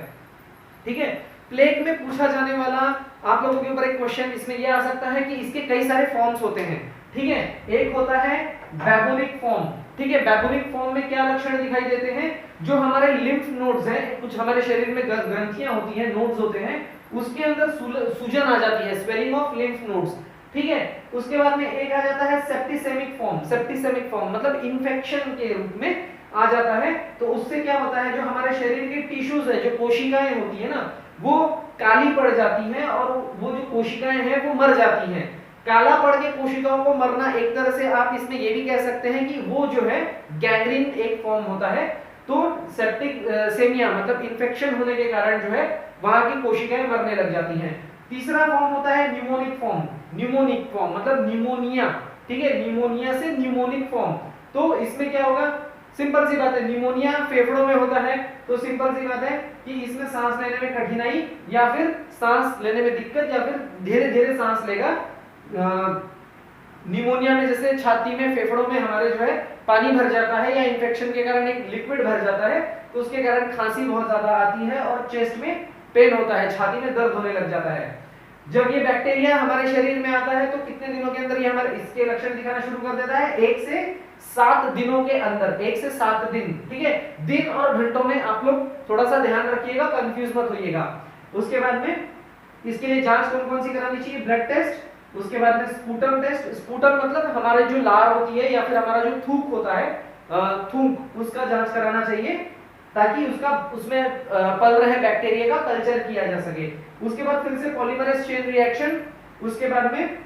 ठीक है, प्लेग में पूछा जाने वाला आप लोगों के ऊपर एक क्वेश्चन इसमें यह आ सकता है कि इसके कई सारे फॉर्म्स होते हैं। ठीक है, एक होता है बैबोनिक फॉर्म। ठीक है, बैबोनिक फॉर्म में क्या लक्षण दिखाई देते हैं? जो हमारे लिम्फ नोड्स हैं, कुछ हमारे शरीर में ग्रंथियां होती हैं, नोड्स होते हैं, उसके अंदर सूजन आ जाती है, स्वेलिंग ऑफ लिम्फ नोड्स। ठीक है, उसके बाद में एक आ जाता है सेप्टिसेमिक फॉर्म। सेप्टिसेमिक फॉर्म मतलब इन्फेक्शन के रूप में आ जाता है। तो उससे क्या होता है, जो हमारे शरीर के टिश्यूज है, जो कोशिकाएं होती है ना, वो काली पड़ जाती हैं, और वो जो कोशिकाएं हैं वो मर जाती हैं। काला पड़ के कोशिकाओं को मरना, एक तरह से आप इसमें ये भी कह सकते हैं कि वो जो है गैंग्रीन एक फॉर्म होता है। तो सेप्टिक सेमिया मतलब इन्फेक्शन होने के कारण जो है वहां की कोशिकाएं मरने लग जाती हैं। तीसरा फॉर्म होता है न्यूमोनिक फॉर्म। न्यूमोनिक फॉर्म मतलब निमोनिया, ठीक है, निमोनिया से न्यूमोनिक फॉर्म। तो इसमें क्या होगा, सिंपल सी बात है, निमोनिया फेफड़ों में होता है, तो सिंपल सी बात है कि इसमें सांस लेने में कठिनाई या फिर सांस लेने में दिक्कत या फिर धीरे धीरे सांस लेगा। निमोनिया में जैसे छाती में फेफड़ों में हमारे जो है पानी भर जाता है या इन्फेक्शन के कारण एक लिक्विड भर जाता है, तो उसके कारण खांसी बहुत ज्यादा आती है और चेस्ट में पेन होता है, छाती में दर्द होने लग जाता है। जब ये बैक्टीरिया हमारे शरीर में आता है तो कितने दिनों के अंदर ये हमारे इसके लक्षण दिखाना शुरू कर देता है, 1 से 7 दिनों के अंदर, 1 से 7 दिन, ठीक है। दिन और घंटों में आप लोग थोड़ा सा ध्यान रखिएगा, कंफ्यूज मत होइएगा। उसके बाद में इसके लिए जांच कौन कौन सी करानी चाहिए, ब्लड टेस्ट, उसके बाद में स्पूटम टेस्ट। स्पूटम मतलब हमारे जो लार होती है या फिर हमारा जो थूक होता है, थूक, उसका जांच कराना चाहिए ताकि उसका उसमें पल रहे बैक्टीरिया का कल्चर किया जा सके। उसके बाद फिर से पॉलीमरेज चेन रिएक्शन, उसके बाद में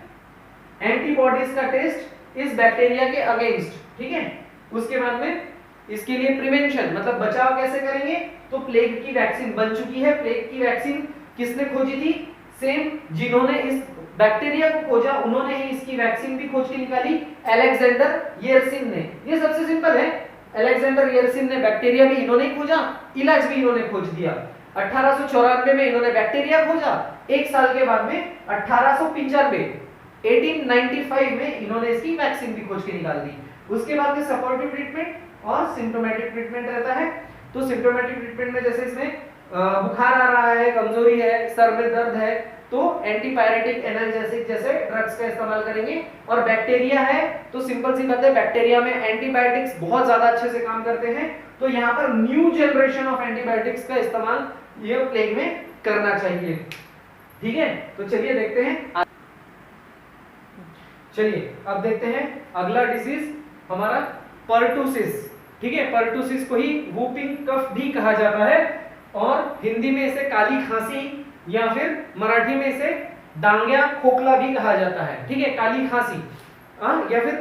एंटीबॉडीज का टेस्ट इस बैक्टीरिया के अगेंस्ट, ठीक है। उसके बाद में इसके लिए प्रिवेंशन मतलब बचाव कैसे करेंगे, तो प्लेग की वैक्सीन बन चुकी है। प्लेग की वैक्सीन किसने खोजी थी, सेम जिन्होंने इस बैक्टीरिया को खोजा उन्होंने ही इसकी वैक्सीन भी खोज के निकाली, अलेक्जेंडर येरसिन ने। ये सबसे सिंपल है, अलेक्जेंडर येरसिन ने बैक्टीरिया भी इन्होंने ही खोजा, इलाज भी इन्होंने खोज दिया। 1894 में इन्होंने बैक्टीरिया खोजा, एक साल के बाद में 1895 में इन्होंने इसकी वैक्सीन भी खोज के निकाल दी। उसके बाद में सपोर्टिव ट्रीटमेंट और सिम्प्टोमेटिक ट्रीटमेंट रहता है। तो सिम्प्टोमेटिक ट्रीटमेंट में जैसे इसमें बुखार आ रहा है, कमजोरी है, सर में दर्द है, तो एंटीपायरेटिक एनाल्जेसिक जैसे ड्रग्स का इस्तेमाल करेंगे। और बैक्टीरिया है तो सिंपल सी बात है, बैक्टीरिया में एंटीबायोटिक्स बहुत ज्यादा अच्छे से काम करते हैं, तो यहाँ पर न्यू जनरेशन ऑफ एंटीबायोटिक्स का इस्तेमाल ये प्लेग में करना चाहिए, ठीक है। तो चलिए देखते हैं, चलिए अब देखते हैं अगला डिसीज हमारा पर्टुसिस, ठीक है। पर्टुसिस को ही वूपिंग कफ भी कहा जाता है और हिंदी में इसे काली खांसी या फिर मराठी में इसे डांग्या खोखला भी कहा जाता है, ठीक है। काली खांसी या फिर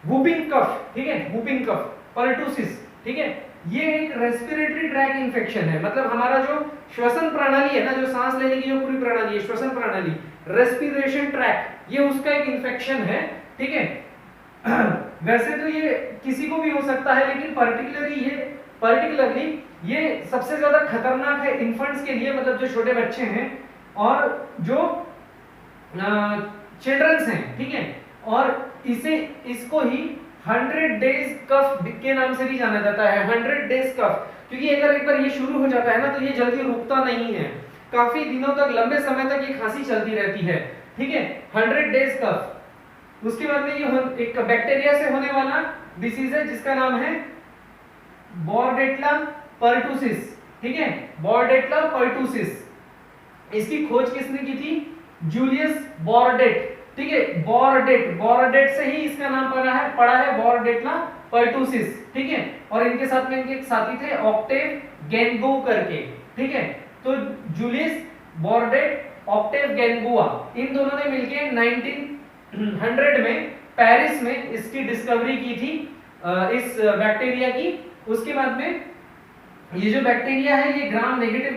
वूपिंग कफ, ठीक है, वूपिंग कफ, पर्टुसिस, ठीक है। ये एक रेस्पिरेटरी ट्रैक इन्फेक्शन है, मतलब हमारा जो श्वसन प्रणाली है ना, जो सांस लेने की जो पूरी प्रणाली है, श्वसन प्रणाली, रेस्पिरेशन ट्रैक, ये उसका एक इन्फेक्शन है, ठीक है। वैसे तो ये किसी को भी हो सकता है, लेकिन पर्टिकुलरली ये सबसे ज्यादा खतरनाक है इन्फेंट्स के लिए, मतलब जो छोटे बच्चे हैं और जो चिल्ड्रंस हैं, ठीक है। और इसको ही 100 डेज कफ के नाम से भी जाना जाता है, 100 डेज कफ, क्योंकि अगर एक बार ये शुरू हो जाता है ना तो ये जल्दी रुकता नहीं है, काफी दिनों तक, लंबे समय तक ये खांसी चलती रहती है, ठीक है। 100 डेज कफ। उसके बाद में ये एक बैक्टीरिया से होने वाला डिसीज है जिसका नाम है बॉर्डेटला पर्टुसिस, ठीक है, बॉर्डेटला पर्टुसिस। इसकी खोज किसने की थी, जूलियस बॉर्डेट, ठीक है। बॉर्डेट से ही इसका नाम पड़ा है बॉर्डेटला पर्टुसिस, ठीक है। और इनके साथ में इनके एक साथी थे ऑक्टेव गेनगो करके, ठीक है। तो जूलियस बॉर्डेट, ऑक्टेव गेनगुआ, इन दोनों ने मिलकर 1900 में पेरिस में इसकी डिस्कवरी की थी, इस बैक्टीरिया की। उसके बाद में ये जो बैक्टीरिया है ये ग्राम नेगेटिव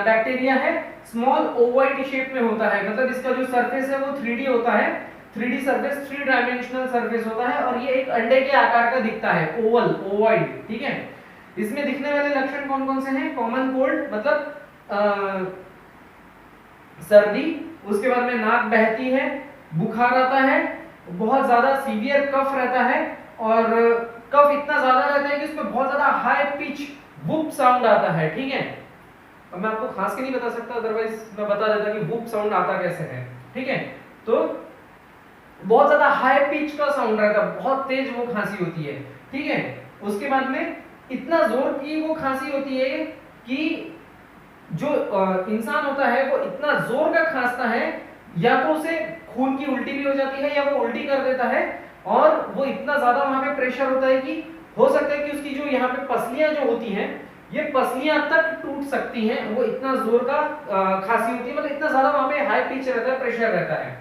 बैक्टीरिया है, स्मॉल ओवॉइड शेप में होता है, मतलब इसका जो सरफेस है वो 3D होता है, 3D सरफेस, 3 डायमेंशनल सरफेस होता है और ये एक अंडे के आकार का दिखता है, ओवल, ओवॉइड, ठीक है। इसमें दिखने वाले लक्षण कौन कौन से हैं, कॉमन कोल्ड मतलब सर्दी, उसके बाद में नाक बहती है, बुखार आता है, बहुत ज्यादा सीवियर कफ रहता है और कफ इतना ज्यादा रहता है कि उसमें बहुत ज्यादा हाई पिच वुप साउंड आता है, ठीक है। अब मैं आपको खास के नहीं बता सकता, अदरवाइज मैं बता देता कि वुप साउंड आता कैसे है, ठीक है। तो बहुत ज्यादा हाई पिच का साउंड रहता है, बहुत तेज वो खांसी होती है, ठीक है। उसके बाद में इतना जोर की वो खांसी होती है कि जो इंसान होता है वो इतना जोर का खांसता है, या तो उसे खून की उल्टी भी हो जाती है या वो उल्टी कर देता है, और वो इतना ज्यादा वहां पे प्रेशर होता है कि हो सकता है कि उसकी जो यहाँ पे पसलियां जो होती हैं ये पसलियां तक टूट सकती हैं, वो इतना जोर का खांसी होती है, मतलब इतना ज्यादा वहां पे हाई पिच रहता है, प्रेशर रहता है,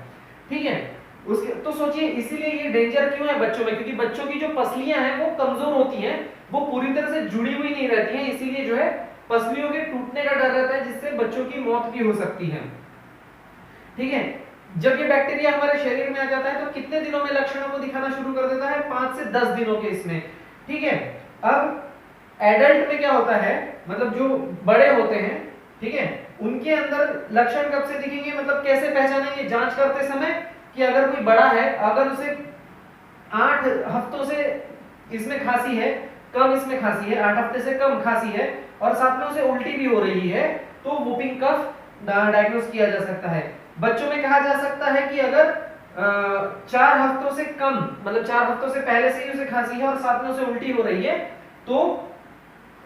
ठीक है। उसके तो सोचिए इसीलिए ये डेंजर क्यों है बच्चों में, क्योंकि बच्चों की जो पसलियां हैं वो कमजोर होती हैं, वो पूरी तरह से जुड़ी हुई नहीं रहती हैं, इसीलिए जो है पसलियों के टूटने का डर रहता है, जिससे बच्चों की मौत भी हो सकती है। ठीक है, जब ये बैक्टीरिया हमारे शरीर में आ जाता है तो कितने दिनों में लक्षणों को दिखाना शुरू कर देता है? 5 से 10 दिनों के इसमें। ठीक है, अब एडल्ट में क्या होता है, मतलब जो बड़े होते हैं, ठीक है, उनके अंदर लक्षण कब से दिखेंगे, मतलब कैसे पहचानेंगे जांच करते समय कि अगर कोई बड़ा है, अगर उसे 8 हफ्तों से इसमें खांसी है, कम इसमें खांसी है, 8 हफ्ते से कम खांसी है और साथ में उसे उल्टी भी हो रही है, तो वूपिंग कफ डायग्नोस किया जा सकता है। बच्चों में कहा जा सकता है कि अगर 4 हफ्तों से कम, मतलब 4 हफ्तों से पहले से ही उसे खांसी है और साथ में उसे उल्टी हो रही है, तो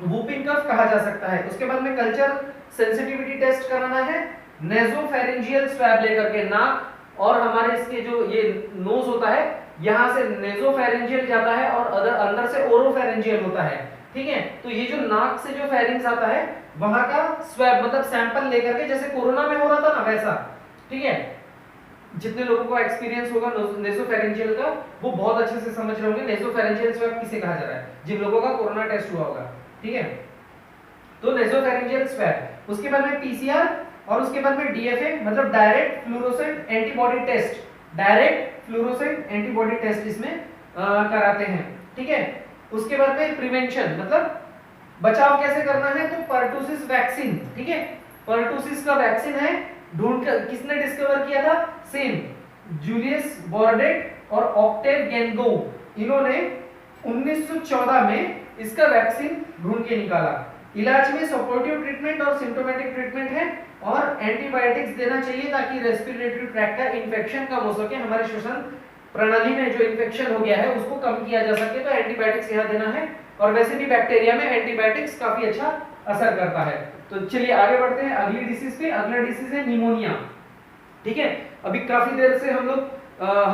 वूपिंग कफ कहा जा सकता है। उसके बाद में कल्चर सेंसिटिविटी टेस्ट कराना है, नेजोफेरेंजियल स्वैब लेकर के, नाक और हमारे इसके जो ये नोज होता है, यहां से नेजोफेरेंजियल जाता है और अंदर से ओरोफेरेंजियल होता है। ठीक है, तो ये जो नाक से जो फेरिंग्स आता है वहां का स्वैब, मतलब सैंपल लेकर के, जैसे कोरोना में हो रहा था ना वैसा। ठीक है, जितने लोगों को एक्सपीरियंस होगा नेजोफेरेंजियल का, वो बहुत अच्छे से समझ रहे होंगे नेजोफेरेंजियल स्वैब किसे कहा जा रहा है, जिन लोगों का कोरोना टेस्ट हुआ होगा। ठीक है, तो नेजोफेरेंजियल स्वैब, उसके बाद में पीसीआर और उसके बाद में डीएफए, मतलब direct fluorescent antibody test, direct fluorescent antibody test इसमें कराते हैं। ठीक है, उसके बाद में प्रिवेंशन, मतलब बचाव कैसे करना है, तो पर्टुसिस वैक्सीन। ठीक है, पर्टुसिस का वैक्सीन है, ढूंढ कर किसने डिस्कवर किया था, सेम जूलियस बॉर्डेट और ऑक्टेव गेंगो, इन्होंने 1914 में इसका वैक्सीन ढूंढ के निकाला। इलाज में सपोर्टिव ट्रीटमेंट और सिम्टोमेटिक ट्रीटमेंट है और एंटीबायोटिक्स देना चाहिए ताकि रेस्पिरेटरी ट्रैक्ट का इंफेक्शन कम हो सके, हमारे श्वसन प्रणाली में जो इंफेक्शन हो गया है उसको कम किया जा सके, तो एंटीबायोटिक्स यहाँ देना है। और वैसे भी बैक्टीरिया में एंटीबायोटिक्स काफी अच्छा असर करता है। तो चलिए आगे बढ़ते हैं अगली डिसीज पे। अगला डिसीज है निमोनिया। ठीक है, अभी काफी देर से हम लोग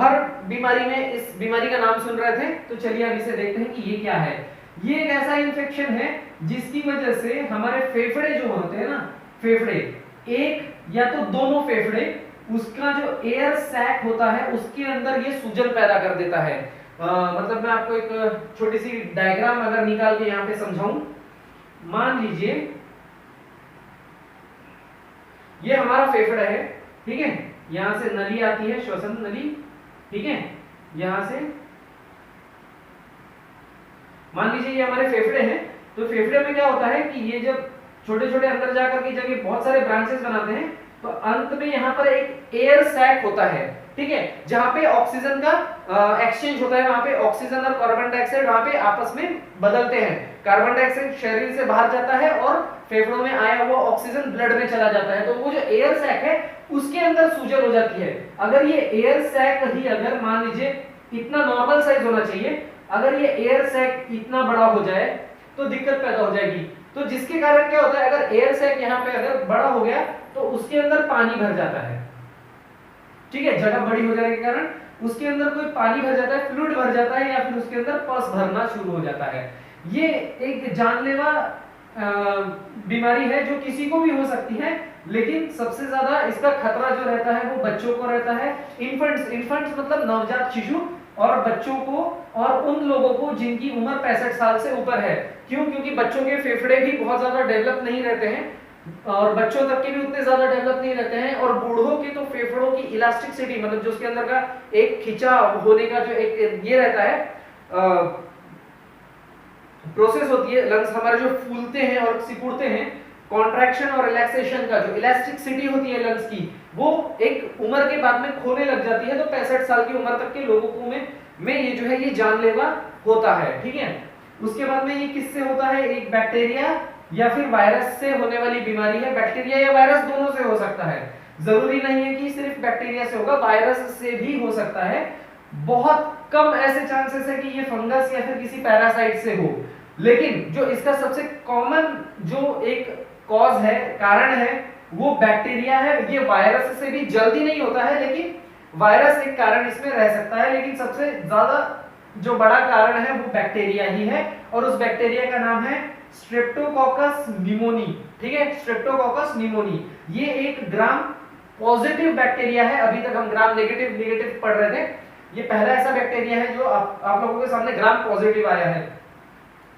हर बीमारी में इस बीमारी का नाम सुन रहे थे, तो चलिए अब इसे देखते हैं कि ये क्या है। ये एक ऐसा इन्फेक्शन है जिसकी वजह से हमारे फेफड़े जो होते हैं ना, फेफड़े, एक या तो दोनों फेफड़े, उसका जो एयर सैक होता है उसके अंदर ये सूजन पैदा कर देता है। मतलब मैं आपको एक छोटी सी डायग्राम अगर निकाल के यहाँ पे समझाऊं, मान लीजिए ये हमारा फेफड़ा है। ठीक है, यहां से नली आती है, श्वसन नली। ठीक है, यहां से मान लीजिए ये हमारे फेफड़े हैं, तो फेफड़े में क्या होता है कि ये जब छोटे छोटे अंदर जाकर के जब ये बहुत सारे ब्रांचेस बनाते हैं, तो अंत में यहाँ पर एक एयर सैक होता है। ठीक है, जहां पे ऑक्सीजन का एक्सचेंज होता है, वहां पे ऑक्सीजन और कार्बन डाइऑक्साइड वहां पे आपस में बदलते हैं। कार्बन डाइऑक्साइड शरीर से बाहर जाता है और फेफड़ों में आया हुआ ऑक्सीजन ब्लड में चला जाता है, तो वो जो एयर सैक है उसके अंदर सूजन हो जाती है। अगर ये एयर सैक ही अगर मान लीजिए इतना नॉर्मल साइज होना चाहिए, अगर ये एयर सैक इतना बड़ा हो जाए तो दिक्कत पैदा हो जाएगी। तो जिसके कारण क्या होता है, अगर एयर सैक यहाँ पे अगर बड़ा हो गया तो उसके अंदर पानी भर जाता है। ठीक है, जगह बड़ी हो जाने के कारण उसके अंदर कोई पानी भर जाता है, फ्लूइड भर जाता है, या फिर उसके अंदर पस भरना शुरू हो जाता है। ये एक जानलेवा बीमारी है जो किसी को भी हो सकती है, लेकिन सबसे ज्यादा इसका खतरा जो रहता है वो बच्चों को रहता है। इन्फेंट्स मतलब नवजात शिशु और बच्चों को, और उन लोगों को जिनकी उम्र 65 साल से ऊपर है। क्यों? क्योंकि बच्चों के फेफड़े भी बहुत ज्यादा डेवलप नहीं रहते हैं और बच्चों तक के भी उतने ज्यादा डेवलप नहीं रहते हैं, और बूढ़ों के तो फेफड़ों की इलास्टिसिटी, मतलब जो उसके अंदर का एक खिंचा होने का जो एक ये रहता है प्रोसेस होती है, लंग्स हमारे जो फूलते हैं और सिकुड़ते हैं, कॉन्ट्रैक्शन और रिलैक्सेशन का जो इलास्टिसिटी होती है लंग्स की, वो एक उम्र के बाद में खोने लग जाती है। तो 65 साल की उम्र तक के लोगों को में ये जो है ये जानलेवा होता है। ठीक है, उसके बाद में ये किससे होता है, एक बैक्टीरिया या फिर वायरस से होने वाली बीमारी है। बैक्टीरिया या वायरस दोनों से हो सकता है, जरूरी नहीं है कि सिर्फ बैक्टीरिया से होगा, वायरस से भी हो सकता है। बहुत कम ऐसे चांसेस है कि ये फंगस या फिर किसी पैरासाइट से हो, लेकिन जो इसका सबसे कॉमन जो एक कॉज है, कारण है, वो बैक्टीरिया है। ये वायरस से भी जल्दी नहीं होता है, लेकिन वायरस एक कारण इसमें रह सकता है, लेकिन सबसे ज्यादा जो बड़ा कारण है वो बैक्टीरिया ही है, और उस बैक्टीरिया का नाम है स्ट्रेप्टोकोकस निमोनी। ठीक है, स्ट्रेप्टोकोकस निमोनी। ये एक ग्राम पॉजिटिव बैक्टीरिया है, अभी तक हम ग्राम नेगेटिव पढ़ रहे थे। ये पहला ऐसा बैक्टीरिया है जो आप लोगों के सामने ग्राम पॉजिटिव आया है।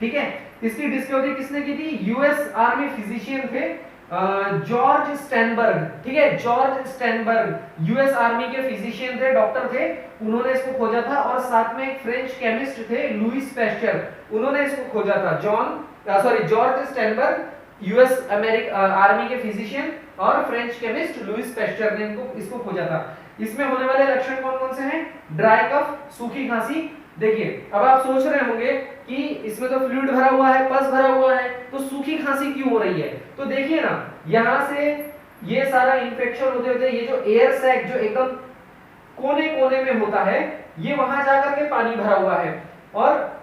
ठीक है, इसकी डिस्कवरी किसने की थी? यूएस आर्मी फिजिशियन थे जॉर्ज स्टेनबर्ग, ठीक है, जॉर्ज स्टेनबर्ग यूएस आर्मी के फिजिशियन थे, डॉक्टर थे, उन्होंने इसको खोजा था। और साथ में एक फ्रेंच केमिस्ट थे लुइस पैस्चर, उन्होंने इसको खोजा था। जॉर्ज स्टेनबर्ग यूएस आर्मी के फिजिशियन और फ्रेंच केमिस्ट लुइस पैस्चर ने इसको खोजा था। इसमें होने वाले लक्षण कौन कौन से हैं? ड्राई कफ, सूखी खांसी। देखिए अब आप सोच रहे होंगे कि इसमें तो फ्लूइड भरा हुआ है, पस भरा हुआ है, तो सूखी खांसी क्यों हो रही है? तो देखिए ना, यहां से ये सारा इंफेक्शन होते होते ये जो एयर सैक जो एकदम कोने कोने में होता है, ये वहां जाकर के पानी भरा हुआ है। और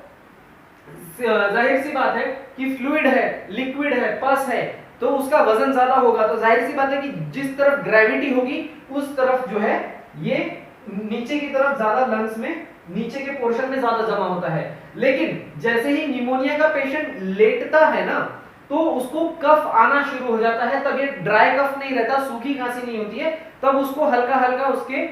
जाहिर सी बात है कि फ्लूइड है, लिक्विड है, पस है, तो उसका वजन ज्यादा होगा, तो जाहिर सी बात है कि जिस तरफ ग्रेविटी होगी उस तरफ जो है ये नीचे की तरफ ज्यादा लंग्स में नीचे के पोर्शन में ज्यादा जमा होता है। लेकिन जैसे ही निमोनिया का पेशेंट लेटता है ना, तो उसको कफ आना शुरू हो जाता है। तब ये ड्राई कफ नहीं रहता, सूखी खांसी नहीं होती है, तब उसको हल्का हल्का उसके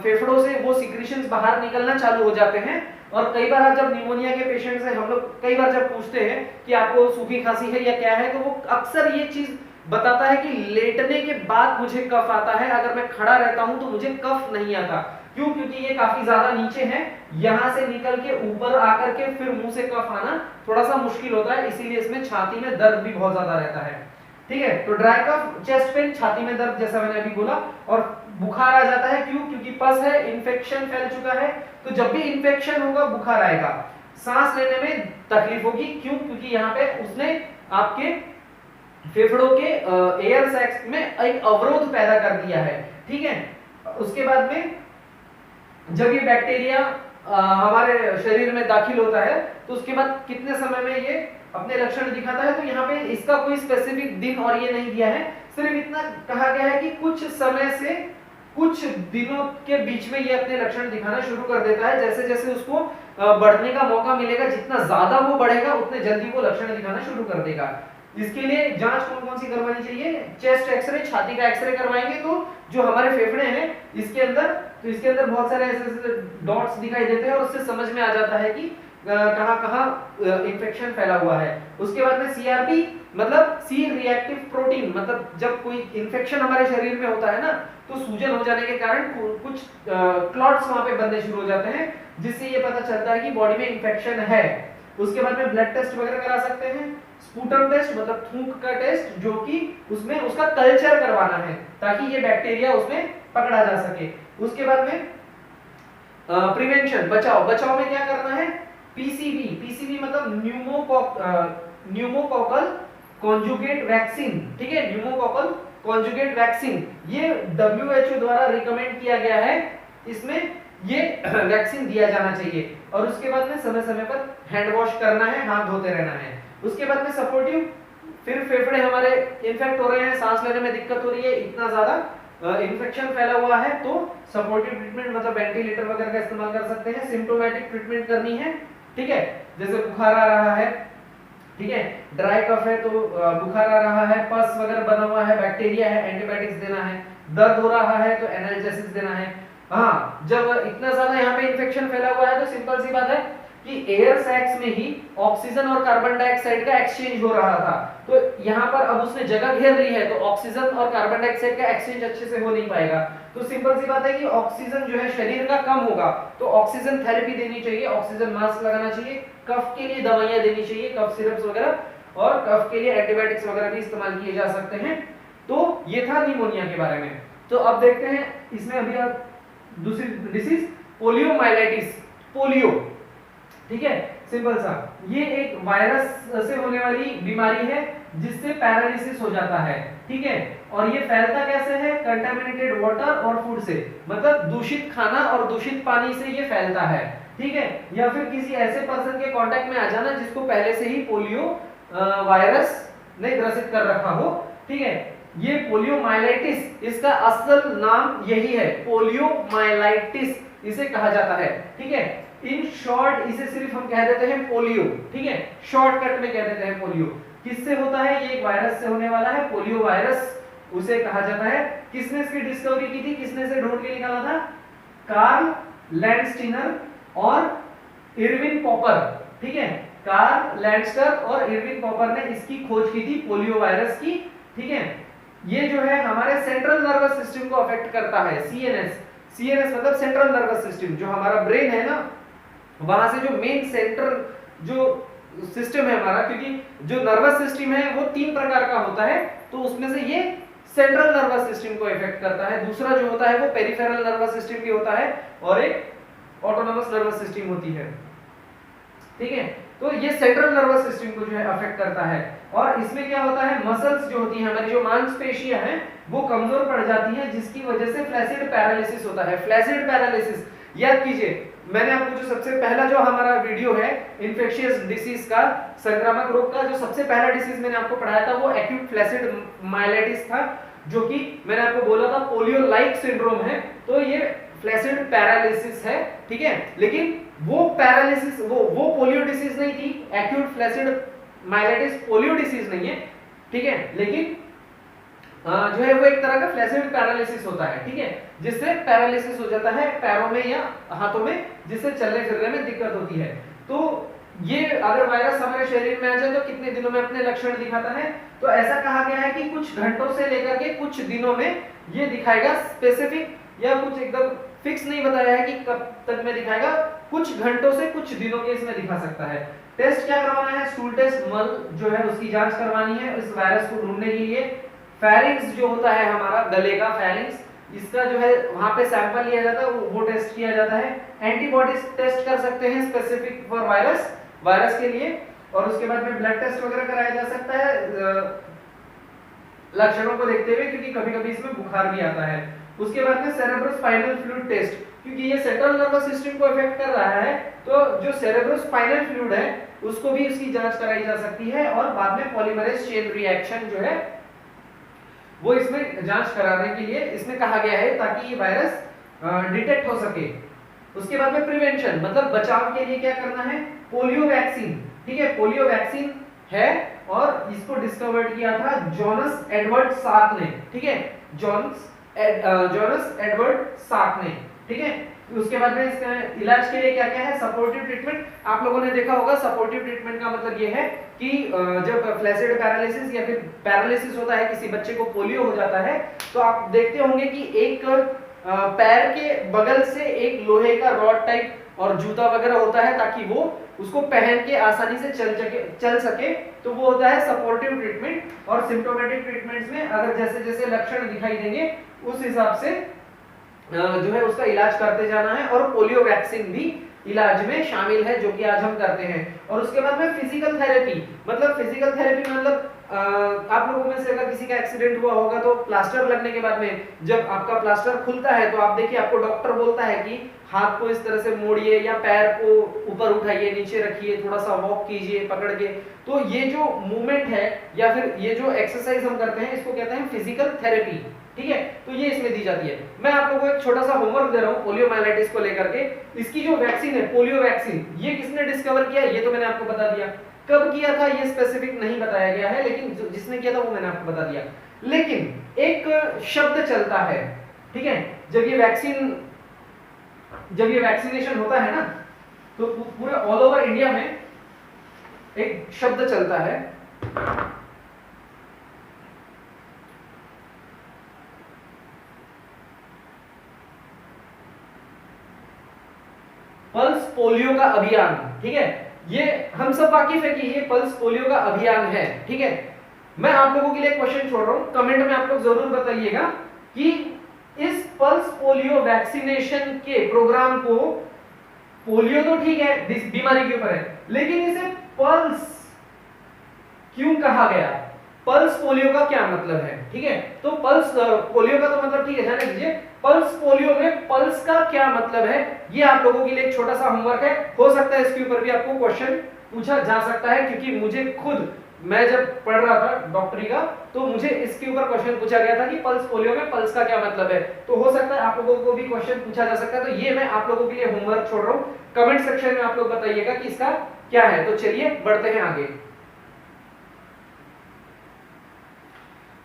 फेफड़ों से वो सिक्रीशंस बाहर निकलना चालू हो जाते हैं। और कई बार जब निमोनिया के पेशेंट से हम लोग कई बार जब पूछते हैं कि आपको सूखी खांसी है या क्या है, तो वो अक्सर ये चीज बताता है कि लेटने के बाद मुझे कफ आता है, अगर मैं खड़ा रहता हूं तो मुझे कफ नहीं आता। क्यों? क्योंकि ये काफी ज्यादा नीचे है, यहां से निकल के ऊपर आकर के फिर मुंह से कफ आना थोड़ा सा मुश्किल होता है, इसीलिए इसमें छाती में दर्द भी बहुत ज्यादा रहता है। ठीक है, तो ड्राई कफ, चेस्ट पेन, छाती में दर्द जैसा मैंने अभी बोला, और बुखार आ जाता है। क्यों? क्योंकि पस है, इन्फेक्शन फैल चुका है, तो जब भी इन्फेक्शन होगा बुखार आएगा। सांस लेने में तकलीफ होगी। क्यों? क्योंकि यहाँ पे उसने आपके फेफड़ों के एयर सैक्स में एक अवरोध पैदा कर दिया है। ठीक है, उसके बाद में जब ये बैक्टीरिया हमारे शरीर में दाखिल होता है, तो उसके बाद कितने समय में ये अपने लक्षण दिखाता है, तो यहाँ पे इसका कोई स्पेसिफिक दिन और ये नहीं दिया है, सिर्फ इतना कहा गया है कि कुछ समय से कुछ दिनों के बीच में ये अपने लक्षण दिखाना शुरू कर देता है। जैसे जैसे उसको बढ़ने का मौका मिलेगा, जितना ज्यादा वो बढ़ेगा उतने जल्दी वो लक्षण दिखाना शुरू कर देगा। इसके लिए जांच कौन कौन सी करवानी चाहिए? चेस्ट एक्सरे, छाती का एक्सरे करवाएंगे तो जो हमारे फेफड़े हैं इसके अंदर बहुत सारे ऐसे डॉट्स दिखाई देते हैं, और उससे समझ में आ जाता है कि कहां इंफेक्शन फैला हुआ है। उसके बाद में सीआरपी मतलब सी रिएक्टिव प्रोटीन, मतलब जब कोई इंफेक्शन हमारे शरीर में होता है ना, तो सूजन हो जाने के कारण कुछ क्लॉट्स वहां पे बनने शुरू हो जाते हैं, जिससे ये पता चलता है कि बॉडी में इंफेक्शन है। उसके बाद में ब्लड टेस्ट वगैरह करा सकते हैं, स्पूटम टेस्ट मतलब थूक का टेस्ट, जो कि उसमें उसका कल्चर करवाना है ताकि ये बैक्टीरिया उसमें पकड़ा जा सके। उसके बाद में प्रिवेंशन, बचाव में क्या करना है? पीसीवी मतलब न्यूमोकोकल कॉन्जुगेट वैक्सीन। ठीक है, न्यूमोकोकल कॉन्जुगेट वैक्सीन ये WHO द्वारा रिकमेंड किया गया है, इसमें ये वैक्सीन दिया जाना चाहिए। और उसके बाद में समय समय पर हैंड वॉश करना है, हाथ धोते रहना है। उसके बाद में सपोर्टिव, फिर फेफड़े हमारे इन्फेक्ट हो रहे हैं, सांस लेने में दिक्कत हो रही है, इतना ज्यादा इन्फेक्शन फैला हुआ है, तो सपोर्टिव ट्रीटमेंट मतलब वेंटिलेटर वगैरह का इस्तेमाल कर सकते हैं। सिम्प्टोमेटिक ट्रीटमेंट करनी है। ठीक है, जैसे बुखार आ रहा है, ठीक है, ड्राई कफ है तो बुखार आ रहा है, पस वगैरह बना हुआ है, बैक्टीरिया है, एंटीबायोटिक्स देना है, दर्द हो रहा है तो एनाल्जेसिक्स देना है। हाँ, जब इतना ज्यादा यहाँ पे इन्फेक्शन फैला हुआ है तो सिंपल सी बात है कि एयर सैक्स में ही ऑक्सीजन और कार्बन डाइऑक्साइड का एक्सचेंज हो रहा था, तो यहाँ पर अब उसने जगह घेर ली है, तो ऑक्सीजन और कार्बन डाइऑक्साइड का एक्सचेंज अच्छे से हो नहीं पाएगा। तो सिंपल सी बात है कि ऑक्सीजन जो है शरीर का कम होगा, तो ऑक्सीजन थेरेपी देनी चाहिए, ऑक्सीजन मास्क लगाना चाहिए, कफ के लिए दवाइयां देनी चाहिए, कफ सिरप्स वगैरह, और कफ के लिए एंटीबायोटिक्स वगैरह भी इस्तेमाल किए जा सकते हैं। तो ये था निमोनिया के बारे में। तो अब देखते हैं इसमें अभी आप दूसरी डिसीज, पोलियोमाइलाइटिस, पोलियो। ठीक है, सिंपल सा, ये एक वायरस से होने वाली बीमारी है जिससे पैरालिसिस हो जाता है। ठीक है, और ये फैलता कैसे है? कंटामिनेटेड वाटर और फूड से, मतलब दूषित खाना और दूषित पानी से ये फैलता है। ठीक है, या फिर किसी ऐसे पर्सन के कांटेक्ट में आ जाना जिसको पहले से ही पोलियो वायरस ने ग्रसित कर रखा हो। ठीक है, ये पोलियोमाइलाइटिस, इसका असल नाम यही है, पोलियोमाइलाइटिस इसे कहा जाता है। ठीक है, इन शॉर्ट इसे सिर्फ हम कह देते हैं पोलियो। ठीक है, शॉर्टकट में कह देते हैं पोलियो। किससे होता है? ये एक वायरस से होने वाला है, पोलियो वायरस उसे कहा जाता है। किसने इसकी डिस्कवरी की थी, किसने इसे ढूंढ के निकाला था? कार्ल लैंडस्टीनर और इरविन पॉपर। ठीक है, कार्ल लैंडस्टर और इरविन कॉपर ने इसकी खोज की थी, पोलियो वायरस की। ठीक है, ये जो है हमारे सेंट्रल नर्वस सिस्टम को अफेक्ट करता है, सीएनएस। सीएनएस मतलब सेंट्रल नर्वस सिस्टम, जो हमारा ब्रेन है ना, वहां से जो मेन सेंट्रल जो सिस्टम है हमारा, क्योंकि जो नर्वस सिस्टम है वो 3 प्रकार का होता है, तो उसमें से ये सेंट्रल नर्वस सिस्टम को इफेक्ट करता है। दूसरा जो होता है वो पेरिफेरल नर्वस सिस्टम भी होता है, और एक ऑटोनोमस नर्वस सिस्टम होती है। ठीक है, तो ये सेंट्रल नर्वस सिस्टम को जो है अफेक्ट करता है। और इसमें क्या होता है, मसल्स जो होती हैं हमारी, जो मांसपेशियां हैं वो कमजोर पड़ जाती हैं, जिसकी वजह से फ्लैसिड पैरालिसिस होता है। फ्लैसिड पैरालिसिस याद कीजिए, मैंने आपको जो सबसे पहला जो हमारा वीडियो है इन्फेक्शियस डिसीज का, संक्रामक रोग का, जो सबसे पहला डिसीज मैंने आपको पढ़ाया था वो एक्यूट फ्लैसिड माइलेटिस था, जो कि मैंने आपको बोला था पोलियो लाइक सिंड्रोम है। तो ये फ्लैसिड पैरालिसिस है। ठीक है, लेकिन वो पैरालिसिस वो पोलियो डिसीज नहीं थी, एक्यूट फ्लैसिड माइलेटिस पोलियो डिसीज नहीं है। ठीक है, लेकिन जो है वो एक तरह का फ्लैसिड पैरालिसिस होता है। ठीक है, जिससे पैरालिसिस हो जाता है पैरों में या हाथों में, जिससे चलने फिरने में दिक्कत होती है। तो ये अगर वायरस हमारे शरीर में आ जाए तो कितने दिनों में अपने लक्षण दिखाता है, तो ऐसा कहा गया है कि कुछ घंटों से लेकर के कुछ दिनों में ये दिखाएगा। स्पेसिफिक या कुछ एकदम फिक्स नहीं बताया है कि कब तक में दिखाएगा, कुछ घंटों से कुछ दिनों के इसमें दिखा सकता है। टेस्ट क्या करवाना है, स्टूल टेस्ट, मल जो है उसकी जांच करवानी है इस वायरस को ढूंढने के लिए। फेरिंग्स जो होता है हमारा गले का फेरिंग्स, इसका जो है वहां पे सैंपल लिया जाता है, वो टेस्ट किया जाता है। एंटीबॉडीज टेस्ट कर सकते हैं स्पेसिफिक फॉर वायरस के लिए, और उसके बाद में ब्लड टेस्ट वगैरह कराया जा सकता है लक्षणों को देखते हुए, क्योंकि कभी-कभी इसमें बुखार भी आता है। उसके बाद में सेरेब्रोस्पाइनल फ्लूइड टेस्ट, क्योंकि ये सेंट्रल नर्वस सिस्टम को इफेक्ट कर रहा है, तो जो सेरेब्रोस्पाइनल फ्लूइड है उसको भी इसकी जांच कराई जा सकती है। और बाद में पॉलीमरेज चेन रिएक्शन जो है वो इसमें जांच कराने के लिए इसमें कहा गया है, ताकि ये वायरस डिटेक्ट हो सके। उसके बाद में प्रिवेंशन मतलब बचाव के लिए क्या करना है, पोलियो वैक्सीन। ठीक है, पोलियो वैक्सीन है और इसको डिस्कवर्ड किया था जॉनस एडवर्ड साक ने। ठीक है, जॉनस एडवर्ड साक ने। ठीक है, उसके बाद में इसका इलाज के लिए क्या क्या है, सपोर्टिव ट्रीटमेंट। आप लोगों ने देखा होगा सपोर्टिव ट्रीटमेंट का मतलब ये है कि जब फ्लैसिड पैरालिसिस या फिर पैरालिसिस होता है, किसी बच्चे को पोलियो हो जाता है, तो आप देखते होंगे कि एक पैर के बगल से एक लोहे का रॉड टाइप और जूता वगैरह होता है, ताकि वो उसको पहन के आसानी से चल सके। तो वो होता है सपोर्टिव ट्रीटमेंट। और सिम्प्टोमेटिक ट्रीटमेंट्स में अगर जैसे जैसे लक्षण दिखाई देंगे उस हिसाब से जो है उसका इलाज करते जाना है। और पोलियो वैक्सीन भी इलाज में शामिल है, जो कि आज हम करते हैं। और उसके बाद में फिजिकल थेरेपी मतलब आप लोगों में से अगर किसी का एक्सीडेंट हुआ होगा तो प्लास्टर लगने के बाद में जब आपका प्लास्टर खुलता है तो आप देखिए आपको डॉक्टर बोलता है कि हाथ को इस तरह से मोड़िए या पैर को ऊपर उठाइए, नीचे रखिए, थोड़ा सा वॉक कीजिए पकड़ के। तो ये जो मूवमेंट है या फिर ये जो एक्सरसाइज हम करते हैं इसको कहते हैं फिजिकल थेरेपी। ठीक है, तो ये इसमें दी जाती है। मैं आप लोगों को एक छोटा सा होमवर्क दे रहा हूँ पोलियोमाइलाइटिस को लेकर के। इसकी जो वैक्सीन है पोलियो वैक्सीन, ये किसने डिस्कवर किया ये तो मैंने आपको बता दिया। कब किया था ये स्पेसिफिक नहीं बताया गया है, लेकिन जिसने किया था वो मैंने आपको बता दिया। लेकिन एक शब्द चलता है, ठीक है, जब ये वैक्सीनेशन होता है ना तो पूरे ऑल ओवर इंडिया में एक शब्द चलता है, पल्स पोलियो का अभियान। ठीक है, ये हम सब वाकिफ है कि ये पल्स पोलियो का अभियान है। ठीक है, मैं आप लोगों के लिए क्वेश्चन छोड़ रहा हूं, कमेंट में आप लोग जरूर बताइएगा कि इस पल्स पोलियो वैक्सीनेशन के प्रोग्राम को, पोलियो तो ठीक है बीमारी के ऊपर है, लेकिन इसे पल्स क्यों कहा गया, पल्स पोलियो का क्या मतलब है। ठीक है, तो पल्स पोलियो का तो मतलब ठीक है जान लीजिए, पल्स पोलियो में पल्स का क्या मतलब है ये आप लोगों के लिए एक छोटा सा होमवर्क है। हो सकता है इसके ऊपर भी आपको क्वेश्चन पूछा जा सकता है, क्योंकि मुझे खुद, मैं जब पढ़ रहा था डॉक्टरी का तो मुझे इसके ऊपर क्वेश्चन पूछा गया था कि पल्स पोलियो में पल्स का क्या मतलब है। तो हो सकता है आप लोगों को भी क्वेश्चन पूछा जा सकता है। तो ये मैं आप लोगों के लिए होमवर्क छोड़ रहा हूँ, कमेंट सेक्शन में आप लोग बताइएगा कि इसका क्या है। तो चलिए बढ़ते हैं आगे।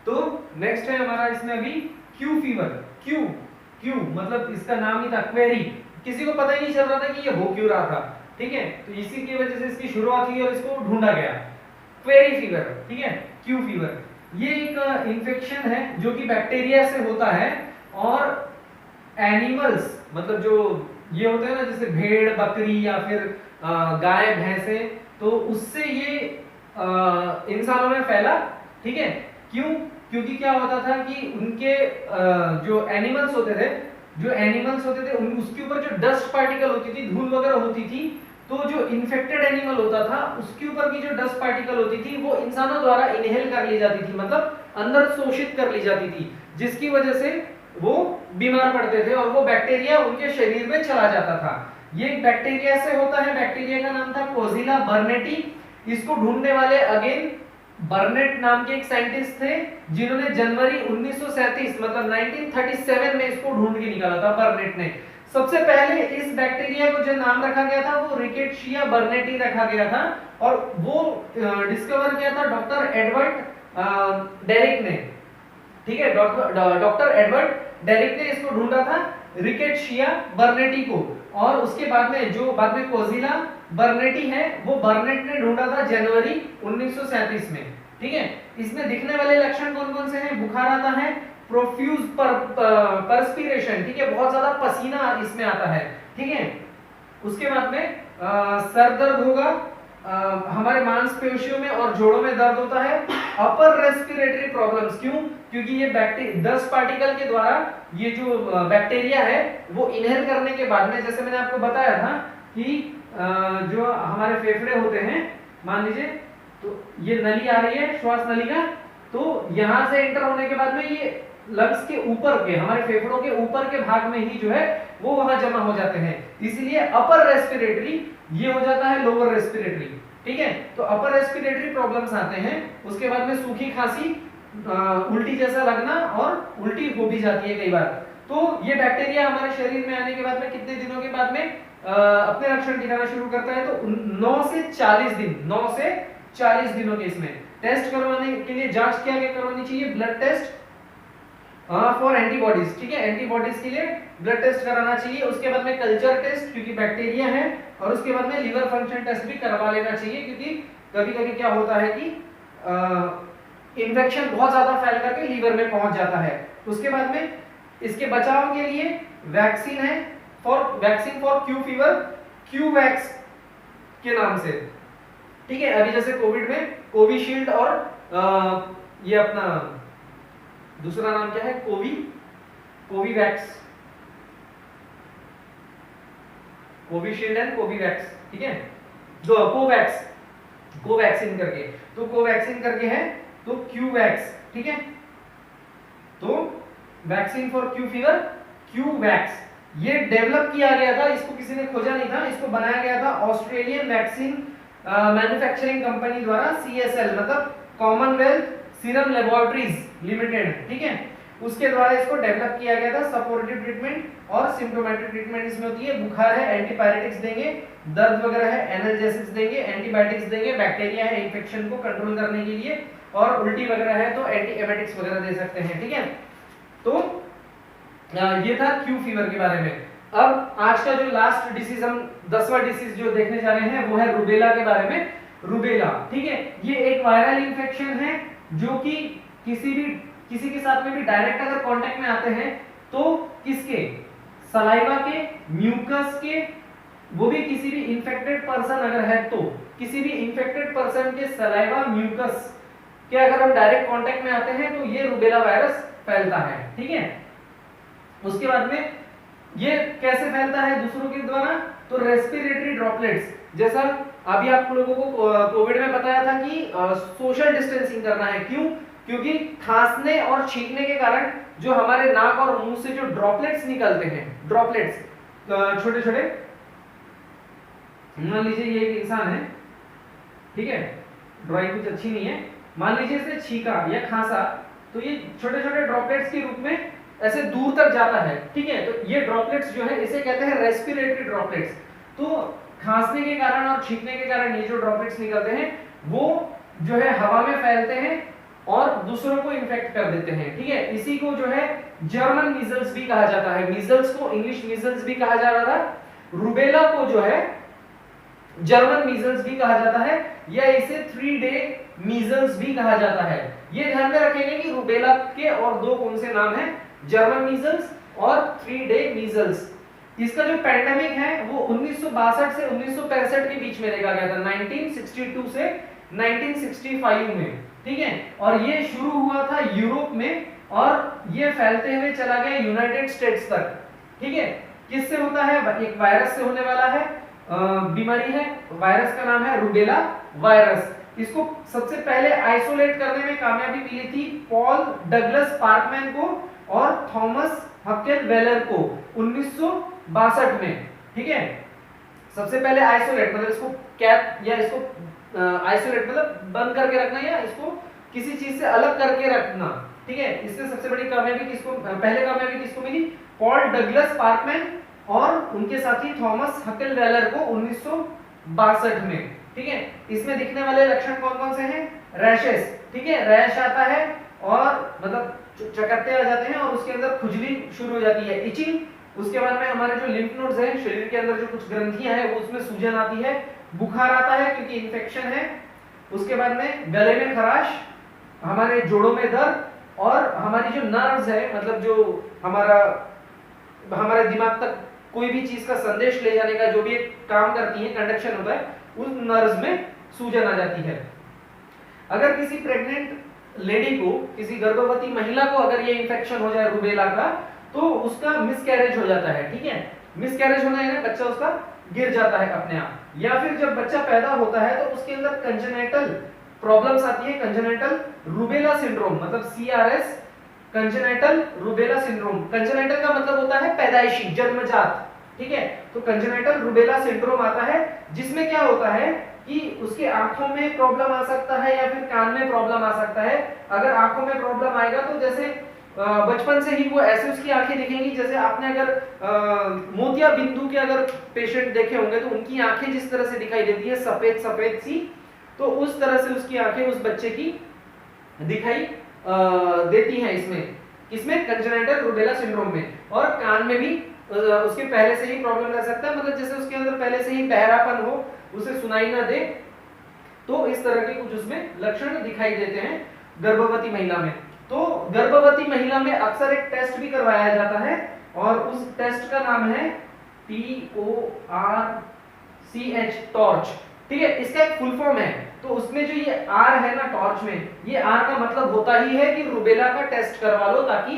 तो नेक्स्ट है हमारा इसमें अभी क्यू फीवर। क्यू मतलब इसका नाम ही था क्वेरी, किसी को पता ही नहीं चल रहा था कि ये हो क्यों रहा था। ठीक है, तो इसी की वजह से इसकी शुरुआत हुई और इसको ढूंढा गया। क्वेरी फीवर, ठीक है, क्यू फीवर, ये एक इन्फेक्शन है जो कि बैक्टीरिया से होता है और एनिमल्स मतलब जो ये होते हैं ना जैसे भेड़ बकरी या फिर गाय भैंसे, तो उससे ये इंसानों में फैला। ठीक है, क्यों? क्योंकि क्या होता था कि उनके जो एनिमल्स होते थे उसके ऊपर जो डस्ट पार्टिकल होती थी, धूल वगैरह होती थी, तो जो इन्फेक्टेड एनिमल होता था उसके ऊपर की जो डस्ट पार्टिकल होती थी वो इंसानों द्वारा इनहेल कर ली जाती थी, मतलब अंदर शोषित कर ली जाती थी, जिसकी वजह से वो बीमार पड़ते थे और वो बैक्टीरिया उनके शरीर में चला जाता था। ये बैक्टीरिया से होता है, बैक्टीरिया का नाम था कोजिला बर्नेटी। इसको ढूंढने वाले अगेन बर्नेट नाम के एक साइंटिस्ट थे जिन्होंने जनवरी 1937 मतलब 1937 में इसको ढूंढ के निकाला था। बर्नेट ने सबसे पहले इस बैक्टीरिया को जो नाम रखा गया था वो रिकेट्शिया बर्नेटी रखा गया था और वो डिस्कवर किया था डॉक्टर एडवर्ड डेरिक ने। ठीक है, डॉक्टर एडवर्ड डेरिक ने इसको ढूंढा था रिकेट्शिया बर्नेटी को, और उसके बाद में कोजिला बर्नेटी है वो बर्नेट ने ढूंढा था जनवरी 1937 में। ठीक है, इसमें दिखने वाले लक्षण कौन कौन से हैं? बुखार आता है, प्रोफ्यूज परस्पिरेशन, ठीक है, बहुत ज्यादा पसीना इसमें आता है। ठीक है, उसके बाद में सर दर्द होगा, हमारे मांसपेशियों में और जोड़ों में दर्द होता है। अपर रेस्पिरेटरी प्रॉब्लम्स, क्यों? क्योंकि ये डस्ट पार्टिकल के द्वारा ये जो बैक्टीरिया है वो इनहेल करने के बाद में, जैसे मैंने आपको बताया था कि जो हमारे फेफड़े होते हैं, मान लीजिए तो ये नली आ रही है श्वास नली का, तो यहां से एंटर होने के बाद में ये लंग्स के ऊपर के, हमारे फेफड़ों के ऊपर के भाग में ही जो है वो वहां जमा हो जाते हैं, इसलिए अपर रेस्पिरेटरी ये हो जाता है लोअर रेस्पिरेटरी। ठीक है, तो अपर रेस्पिरेटरी प्रॉब्लम्स आते हैं। उसके बाद में सूखी खांसी, उल्टी जैसा लगना और उल्टी हो भी जाती है कई बार। तो ये बैक्टीरिया हमारे शरीर में आने के बाद में कितने दिनों के बाद में अपने लक्षण दिखाना शुरू करता है? तो 9 से 40 दिन, 9 से 40 दिनों के इसमें टेस्ट करवाने के लिए जांच क्या करवानी चाहिए? Blood test for antibodies. ठीक है, एंटीबॉडीज के लिए ब्लड टेस्ट कराना चाहिए। उसके बाद में कल्चर टेस्ट क्योंकि बैक्टीरिया है, और उसके बाद में लीवर फंक्शन टेस्ट भी करवा लेना चाहिए, क्योंकि कभी-कभी क्या होता है कि इन्फेक्शन बहुत ज्यादा फैल करके लीवर में पहुंच जाता है। उसके बाद में इसके बचाव के लिए वैक्सीन है, वैक्सीन फॉर क्यू फीवर, क्यूवैक्स के नाम से। ठीक है, अभी जैसे कोविड में कोविशील्ड और ये अपना दूसरा नाम क्या है? कोवीवैक्स, कोविशील्ड एंड कोवीवैक्स। ठीक है, जो कोवैक्सीन करके, तो कोवैक्सीन करके है तो क्यूवैक्स। ठीक है, तो वैक्सीन फॉर क्यू फीवर, क्यूवैक्स, ये डेवलप किया गया था, इसको किसी ने खोजा नहीं था, इसको बनाया गया था ऑस्ट्रेलियन वैक्सीन मैन्युफैक्चरिंग कंपनी द्वारा, CSL मतलब कॉमनवेल्थ सीरम लेबोरेटरीज लिमिटेड। ठीक है, उसके द्वारा इसको डेवलप किया गया था। सपोर्टिव ट्रीटमेंट और सिम्प्टोमेटिक ट्रीटमेंट इसमें होती है। बुखार है, एंटीपायरेटिक्स देंगे, दर्द वगैरह है, एनाल्जेसिक्स देंगे, एंटीबायोटिक्स देंगे, बैक्टीरिया है इन्फेक्शन को कंट्रोल करने के लिए, और उल्टी वगैरह है तो एंटीएमेटिक्स वगैरह दे सकते हैं। ठीक है, तो ये था क्यू फीवर के बारे में। अब आज का जो लास्ट डिसीज, हम 10वां डिसीज जो देखने जा रहे हैं वो है रूबेला के बारे में। रूबेला, ठीक है, ये एक वायरल इंफेक्शन है जो कि किसी के साथ में भी डायरेक्ट अगर कांटेक्ट में आते हैं तो किसके? सलाइवा के, म्यूकस के, वो भी किसी भी इंफेक्टेड पर्सन अगर है तो किसी भी इंफेक्टेड पर्सन के सलाइवा म्यूकस के अगर हम डायरेक्ट कांटेक्ट में आते हैं तो ये रूबेला वायरस फैलता है। ठीक है, उसके बाद में ये कैसे फैलता है दूसरों के द्वारा? तो रेस्पिरेटरी ड्रॉपलेट्स, जैसा अभी आप लोगों को कोविड में बताया था कि सोशल डिस्टेंसिंग करना है। क्यों? क्योंकि खांसने और छींकने के कारण जो हमारे नाक और मुंह से जो ड्रॉपलेट्स निकलते हैं, ड्रॉपलेट्स छोटे छोटे, मान लीजिए ये एक इंसान है, ठीक है, ड्राइंग कुछ अच्छी नहीं है, मान लीजिए इसने छींका या खांसा, तो ये छोटे छोटे ड्रॉपलेट्स के रूप में ऐसे दूर तक जाता है। ठीक है, तो ये ड्रॉपलेट्स जो है इसे कहते हैं रेस्पिरेटरी ड्रॉपलेट्स। तो खांसने के कारण और छींकने के कारण ये जो ड्रॉपलेट्स निकलते हैं वो जो है हवा में फैलते हैं और दूसरों को इन्फेक्ट कर देते हैं। ठीक है, इसी को जो है जर्मन मीजल्स भी कहा जाता है। मीजल्स को इंग्लिश मीजल्स भी कहा जा रहा था। रूबेला को जो है जर्मन मीजल्स भी कहा जाता है या इसे 3 डे मीजल्स भी कहा जाता है। ये ध्यान में रखेंगे कि रूबेला के और दो कौन से नाम हैं, जर्मन मीजल्स और 3 डे मीजल्स। इसका जो पैंडेमिक है वो 1962 से 1965 के बीच में देखा गया था, 1962 से 1965 में, ठीक है। और ये शुरू हुआ था यूरोप में और ये फैलते हुए चला गया यूनाइटेड स्टेट्स तक, ठीक है। किससे होता है, एक वायरस से होने वाला है, बीमारी है, वायरस का नाम है रूबेला वायरस। इसको सबसे पहले आइसोलेट करने में कामयाबी मिली थी पॉल डगलस पार्कमैन को और थॉमस हकेल वेलर को 1962 में, ठीक है। सबसे पहले आइसोलेट मतलब इसको कैप या इसको आइसोलेट मतलब बंद करके रखना या इसको किसी चीज से अलग करके रखना, ठीक है। इससे सबसे बड़ी कामयाबी किसको, पहले कामयाबी किसको मिली, पॉल डगलस पार्कमैन और उनके साथी थॉमस हकेल वेलर को 1962 में, ठीक है। इसमें दिखने वाले लक्षण कौन कौन से हैं, रैशेस, ठीक है, रैश आता है और मतलब चकत्ते आ जाते हैं और उसके अंदर खुजली शुरू हो जाती है, इचिंग। उसके बाद में हमारे जो लिम्फ नोड्स हैं, शरीर के अंदर जो कुछ ग्रंथियां हैं वो उसमें सूजन आती है, बुखार आता है क्योंकि इन्फेक्शन है। उसके बाद में गले में खराश, हमारे जोड़ों में दर्द और हमारी जो नर्व्स है मतलब जो हमारे दिमाग तक कोई भी चीज का संदेश ले जाने का जो भी एक काम करती है, कंडक्शन होता है, उस नर्व्स में सूजन आ जाती है। अगर किसी प्रेग्नेंट लेडी को, किसी गर्भवती महिला को अगर ये इंफेक्शन हो जाए रूबेला का, तो उसका मिसकैरेज हो जाता है, ठीक है। मिसकैरेज होना है ना, बच्चा उसका गिर जाता है अपने आप, या फिर जब बच्चा पैदा होता है तो उसके अंदर कंजेनिटल प्रॉब्लम्स आती है, कंजेनिटल रूबेला सिंड्रोम मतलब CRS, congenital rubella syndrome. Congenital का मतलब होता है पैदाइशी, जन्मजात, ठीक है। तो कंजेनिटल रूबेला सिंड्रोम आता है जिसमें क्या होता है कि उसके आंखों में प्रॉब्लम आ सकता है या फिर कान में प्रॉब्लम आ सकता है। अगर आंखों में प्रॉब्लम आएगा तो जैसे बचपन से ही वो ऐसे उसकी आंखें दिखेंगी, जैसे आपने अगर मोतिया बिंदु के अगर पेशेंट देखे होंगे तो उनकी आंखें जिस तरह से दिखाई देती है सफेद सफेद सी, तो उस तरह से उसकी आंखें उस बच्चे की दिखाई देती हैं इसमें कंजेनिटल रूबेला सिंड्रोम में। और कान में भी उसके पहले से ही प्रॉब्लम रह सकता है, मतलब जैसे उसके अंदर पहले से ही बहरापन हो, उसे सुनाई ना दे, तो इस तरह के कुछ उसमें लक्षण दिखाई देते हैं गर्भवती महिला में। तो गर्भवती महिला में अक्सर एक टेस्ट भी करवाया जाता है और उस टेस्ट का नाम है TORCH, टॉर्च, ठीक है। इसका एक फुल फॉर्म है, तो उसमें जो ये R है ना टॉर्च में, ये R का मतलब होता ही है कि रूबेला का टेस्ट करवा लो ताकि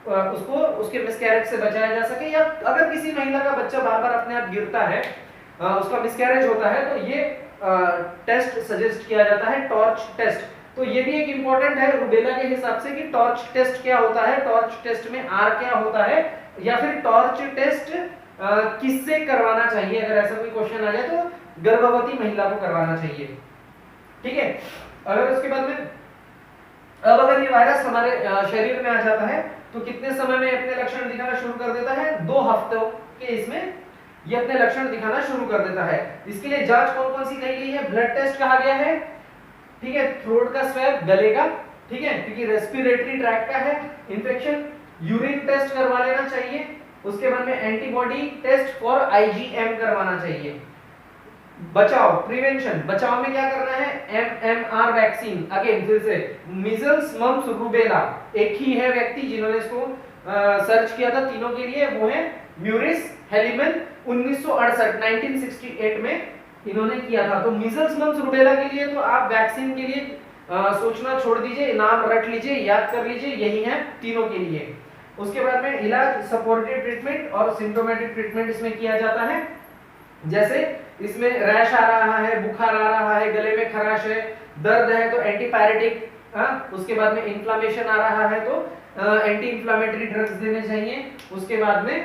उसको उसके मिसकैरेज से बचाया जा सके, या अगर किसी महिला का बच्चा बार बार अपने आप गिरता है, उसका मिसकैरेज होता है, तो ये टेस्ट सजेस्ट किया जाता है, टॉर्च टेस्ट। तो ये भी एक इंपॉर्टेंट है रूबेला के हिसाब से कि टॉर्च टेस्ट क्या होता है, टॉर्च टेस्ट में R क्या होता है, या फिर टॉर्च टेस्ट किससे करवाना चाहिए। अगर ऐसा कोई क्वेश्चन आ जाए तो गर्भवती महिला को करवाना चाहिए, ठीक है। अगर उसके बाद में अब अगर ये वायरस हमारे शरीर में आ जाता है तो कितने समय में अपने लक्षण दिखाना शुरू कर देता है, 2 हफ्तों के इसमें ये अपने लक्षण दिखाना शुरू कर देता है। इसके लिए जांच कौन कौन सी कही गई है, ब्लड टेस्ट कहा गया है, ठीक है, थ्रोट का स्वैब, गले का, ठीक है, क्योंकि रेस्पिरेटरी ट्रैक्ट का है इन्फेक्शन, यूरिन टेस्ट करवा लेना चाहिए। उसके बाद में एंटीबॉडी टेस्ट फॉर IgM करवाना चाहिए। बचाव, प्रिवेंशन, बचाव में क्या करना है, MMR वैक्सीन, अगेन फिर से मीजल्स मम्प्स रूबेला, एक ही है व्यक्ति जिन्होंने इसको सर्च किया था तीनों के लिए, वो है म्यूरिस हेलिमन, 1968 में इन्होंने किया था। तो मीजल्स मम्प्स रूबेला के लिए तो आप वैक्सीन के लिए सोचना छोड़ दीजिए, नाम रट लीजिए, याद कर लीजिए, यही है तीनों के लिए। उसके बाद में इलाज, सपोर्टिव ट्रीटमेंट और सिम्प्टोमेटिक ट्रीटमेंट इसमें किया जाता है। जैसे इसमें रैश आ रहा है, बुखार आ रहा है, गले में खराश है, दर्द है तो एंटीपायरेटिक, उसके बाद में इन्फ्लेमेशन आ रहा है तो एंटी इन्फ्लेमेटरी ड्रग्स देने चाहिए। उसके बाद में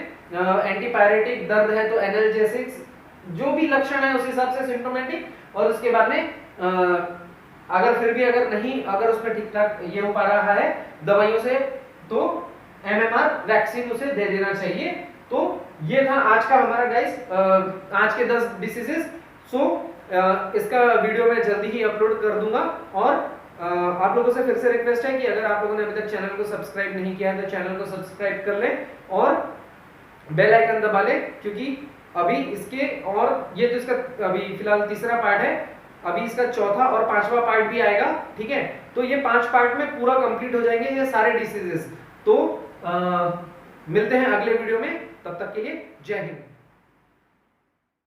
एंटीपायरेटिक, दर्द है तो एनाल्जेसिक्स, जो भी लक्षण है उस हिसाब से सिम्प्टोमेटिक। और उसके बाद में अगर फिर भी अगर उसमें ठीक ठाक ये हो पा रहा है दवाइयों से, तो MMR वैक्सीन उसे दे देना चाहिए। तो ये था आज का हमारा गाइस, आज के 10 डिसीजेस। सो इसका वीडियो मैं जल्दी ही अपलोड कर दूंगा। और आप लोगों से फिर से रिक्वेस्ट है कि अगर आप लोगों ने अभी तक चैनल को सब्सक्राइब नहीं किया है तो चैनल को सब्सक्राइब कर लें और बेल आइकन दबा ले, क्योंकि अभी इसके और ये तो इसका अभी फिलहाल तीसरा पार्ट है, अभी इसका चौथा और पांचवा पार्ट भी आएगा, ठीक है। तो ये 5 पार्ट में पूरा कंप्लीट हो जाएंगे ये सारे डिसीजेस। तो मिलते हैं अगले वीडियो में, तब तक के लिए जय हिंद।